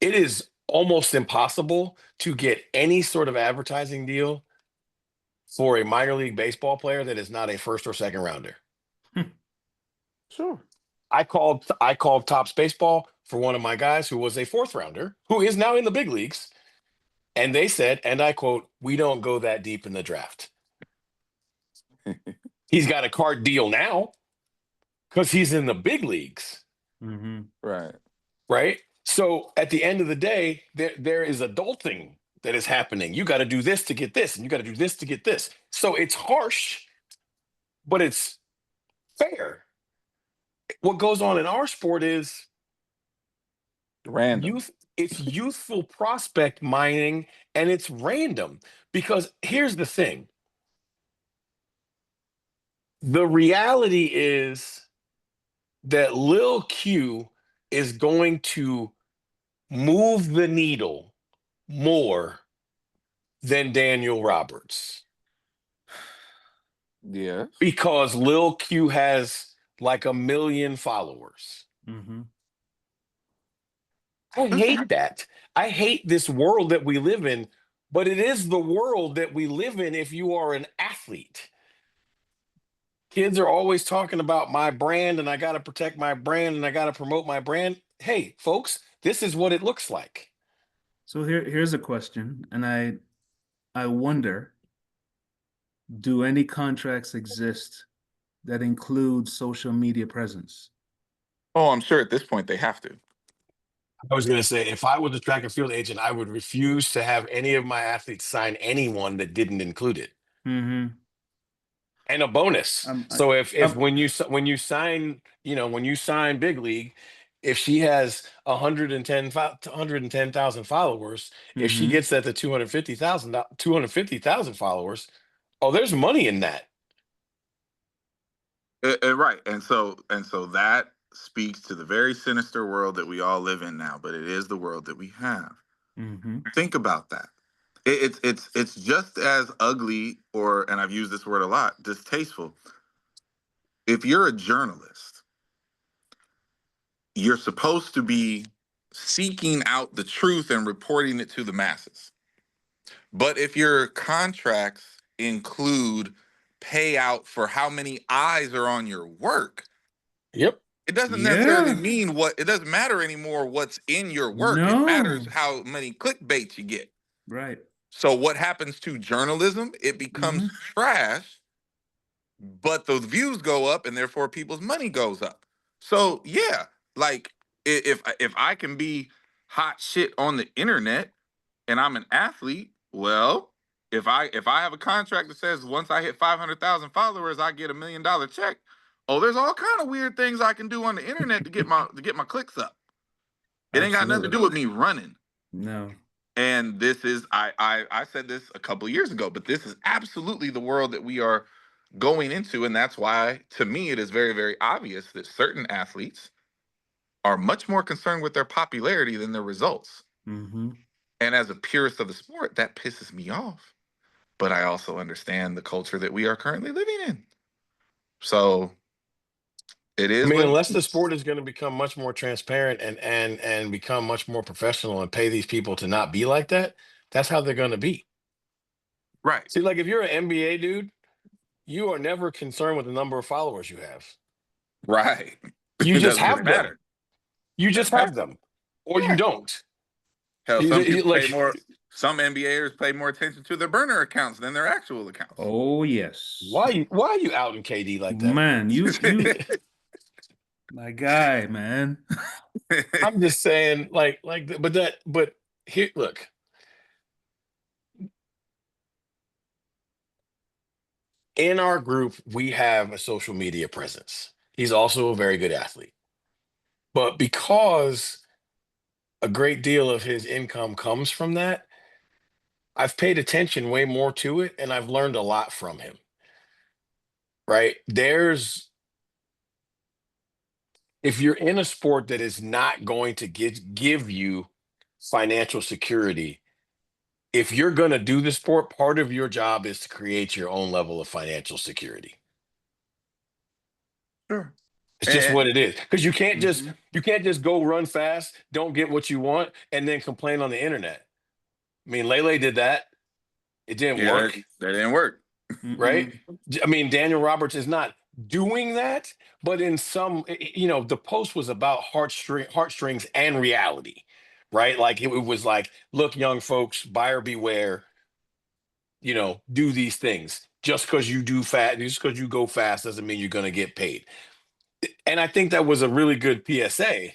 It is almost impossible to get any sort of advertising deal for a minor league baseball player that is not a first or second rounder. Sure. I called Topps Baseball for one of my guys who was a fourth rounder, who is now in the big leagues, And they said, and I quote, "We don't go that deep in the draft." He's got a card deal now because he's in the big leagues, Right. right? So at the end of the day, there is adulting that is happening. You got to do this to get this, and you got to do this to get this. So it's harsh, but it's fair. What goes on in our sport is Random. it's youthful prospect mining, and it's random. Because here's the thing. The reality is that Lil Q is going to move the needle more than Daniel Roberts Yes. because Lil Q has like 1 million followers. I hate that. I hate this world that we live in, but it is the world that we live in if you are an athlete. Kids are always talking about my brand and I got to protect my brand and I got to promote my brand. Hey, folks, this is what it looks like. So here's a question, and I wonder, do any contracts exist that include social media presence? Oh, I'm sure at this point they have to. I was going to say, if I was a track and field agent, I would refuse to have any of my athletes sign anyone that didn't include it. And a bonus. So if when you sign, when you sign big league, if she has 110,000 followers, if she gets that to 250,000 followers, oh, there's money in that. Right. And so that speaks to the very sinister world that we all live in now, but it is the world that we have. Think about that. It's just as ugly, and I've used this word a lot, distasteful. If you're a journalist, you're supposed to be seeking out the truth and reporting it to the masses. But if your contracts include payout for how many eyes are on your work, Yep. it doesn't necessarily mean it doesn't matter anymore what's in your work. No. It matters how many clickbaits you get. Right. So what happens to journalism? It becomes trash, but those views go up and therefore people's money goes up. So yeah, like if I can be hot shit on the internet and I'm an athlete, well, if I have a contract that says once I hit 500,000 followers, I get $1 million check. Oh, there's all kind of weird things I can do on the internet to get my clicks up. It ain't got nothing to do with me running. No. And this is I said this a couple years ago, but this is absolutely the world that we are going into, and that's why to me it is very, very obvious that certain athletes are much more concerned with their popularity than their results. And as a purist of the sport, that pisses me off. But I also understand the culture that we are currently living in. So it is. I mean, unless the sport is going to become much more transparent and become much more professional and pay these people to not be like that, that's how they're going to be. Right. See, like if you're an NBA dude, you are never concerned with the number of followers you have. Right. You just Doesn't have them. matter. You just have them, or you don't. Hell, some people pay more. Some NBAers pay more attention to their burner accounts than their actual accounts. Oh yes. Why are you out in KD like that, man? You my guy, man. I'm just saying, but here, look. In our group, we have a social media presence. He's also a very good athlete. But because a great deal of his income comes from that, I've paid attention way more to it and I've learned a lot from him. Right? If you're in a sport that is not going to give you financial security, if you're going to do the sport, part of your job is to create your own level of financial security. Sure. It's just what it is. Because you can't just go run fast, don't get what you want, and then complain on the internet. I mean, Lele did that. It didn't work. That didn't work. Right? I mean, Daniel Roberts is not doing that, but in some, the post was about heartstrings and reality. right? Like it was like, look, young folks, buyer beware, do these things. Just because you go fast doesn't mean you're going to get paid. And I think that was a really good PSA.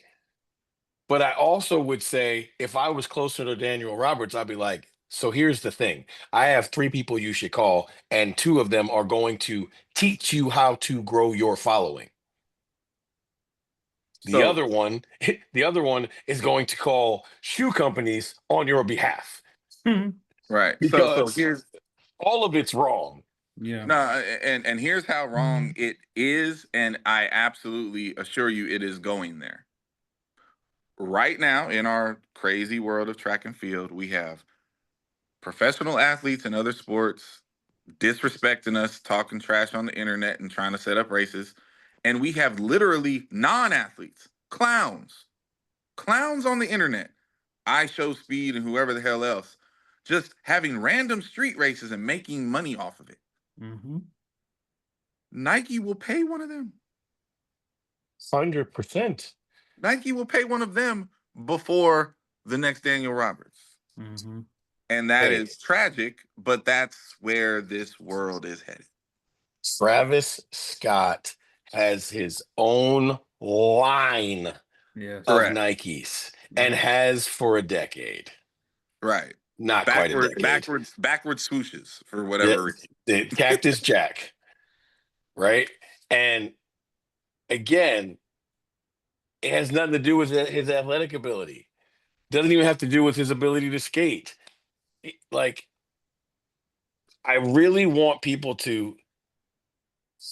But I also would say if I was closer to Daniel Roberts, I'd be like, so here's the thing. I have 3 people you should call, and 2 of them are going to teach you how to grow your following. The So other one, the other one is going to call shoe companies on your behalf right. So because here's all of it's wrong. Yeah. no, and here's how wrong it is, and I absolutely assure you it is going there. Right now, in our crazy world of track and field, we have professional athletes in other sports disrespecting us, talking trash on the internet, and trying to set up races. And we have literally non-athletes, clowns on the internet, I Show Speed and whoever the hell else, just having random street races and making money off of it. Mm-hmm. Nike will pay one of them. 100%. Nike will pay one of them before the next Daniel Roberts. Mm-hmm. And that Hey. is tragic, but that's where this world is headed. Travis Scott has his own line Yes. of Correct. Nikes and Yeah. has for a decade. Right. Not quite a decade. Backwards swooshes for Yeah, whatever reason. the Cactus Jack, right? And again, it has nothing to do with his athletic ability. Doesn't even have to do with his ability to skate. Like, I really want people to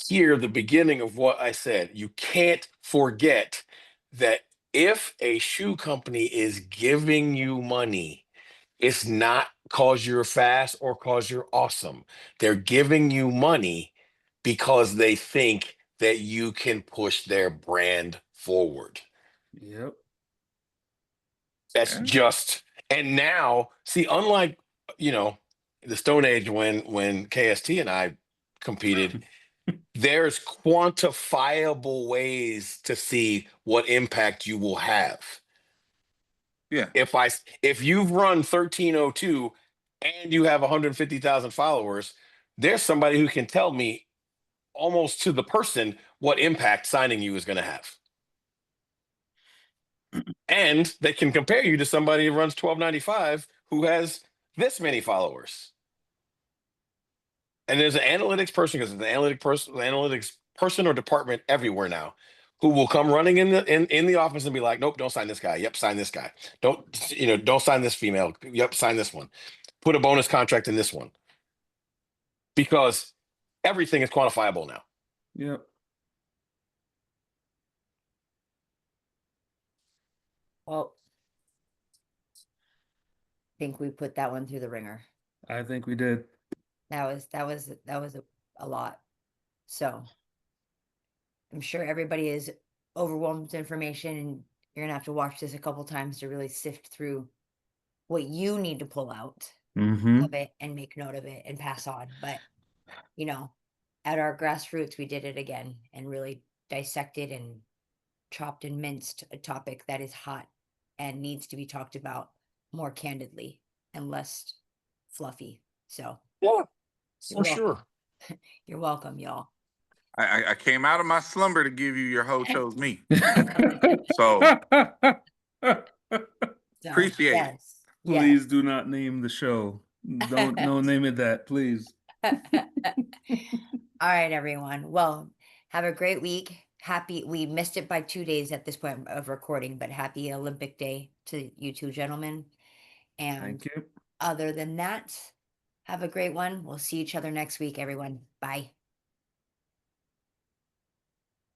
hear the beginning of what I said. You can't forget that if a shoe company is giving you money, it's not cause you're fast or cause you're awesome. They're giving you money because they think that you can push their brand forward. Yep. That's Yeah. just, and now, see, unlike, the Stone Age when KST and I competed, there's quantifiable ways to see what impact you will have. Yeah. If you've run 1302 and you have 150,000 followers, there's somebody who can tell me almost to the person what impact signing you is going to have. And they can compare you to somebody who runs 1295 who has this many followers. And there's an analytics person, because there's an analytics person or department everywhere now, who will come running in the office and be like, nope, don't sign this guy. Yep, sign this guy. Don't sign this female. Yep, sign this one. Put a bonus contract in this one. Because everything is quantifiable now. Yep. Well, I think we put that one through the ringer. I think we did. That was a lot. So I'm sure everybody is overwhelmed with information, and you're gonna have to watch this a couple times to really sift through what you need to pull out Mm-hmm. of it and make note of it and pass on. But at our grassroots, we did it again and really dissected and chopped and minced a topic that is hot and needs to be talked about more candidly and less fluffy. So Yeah, you're for welcome. sure. You're welcome, y'all. I came out of my slumber to give you your hoe chose me. So So, appreciate it. yes. Please do not name the show. Don't name it that, please. All right, everyone. Well, have a great week. We missed it by 2 days at this point of recording, but happy Olympic Day to you two gentlemen. And Thank you. other than that, have a great one. We'll see each other next week, everyone. Bye.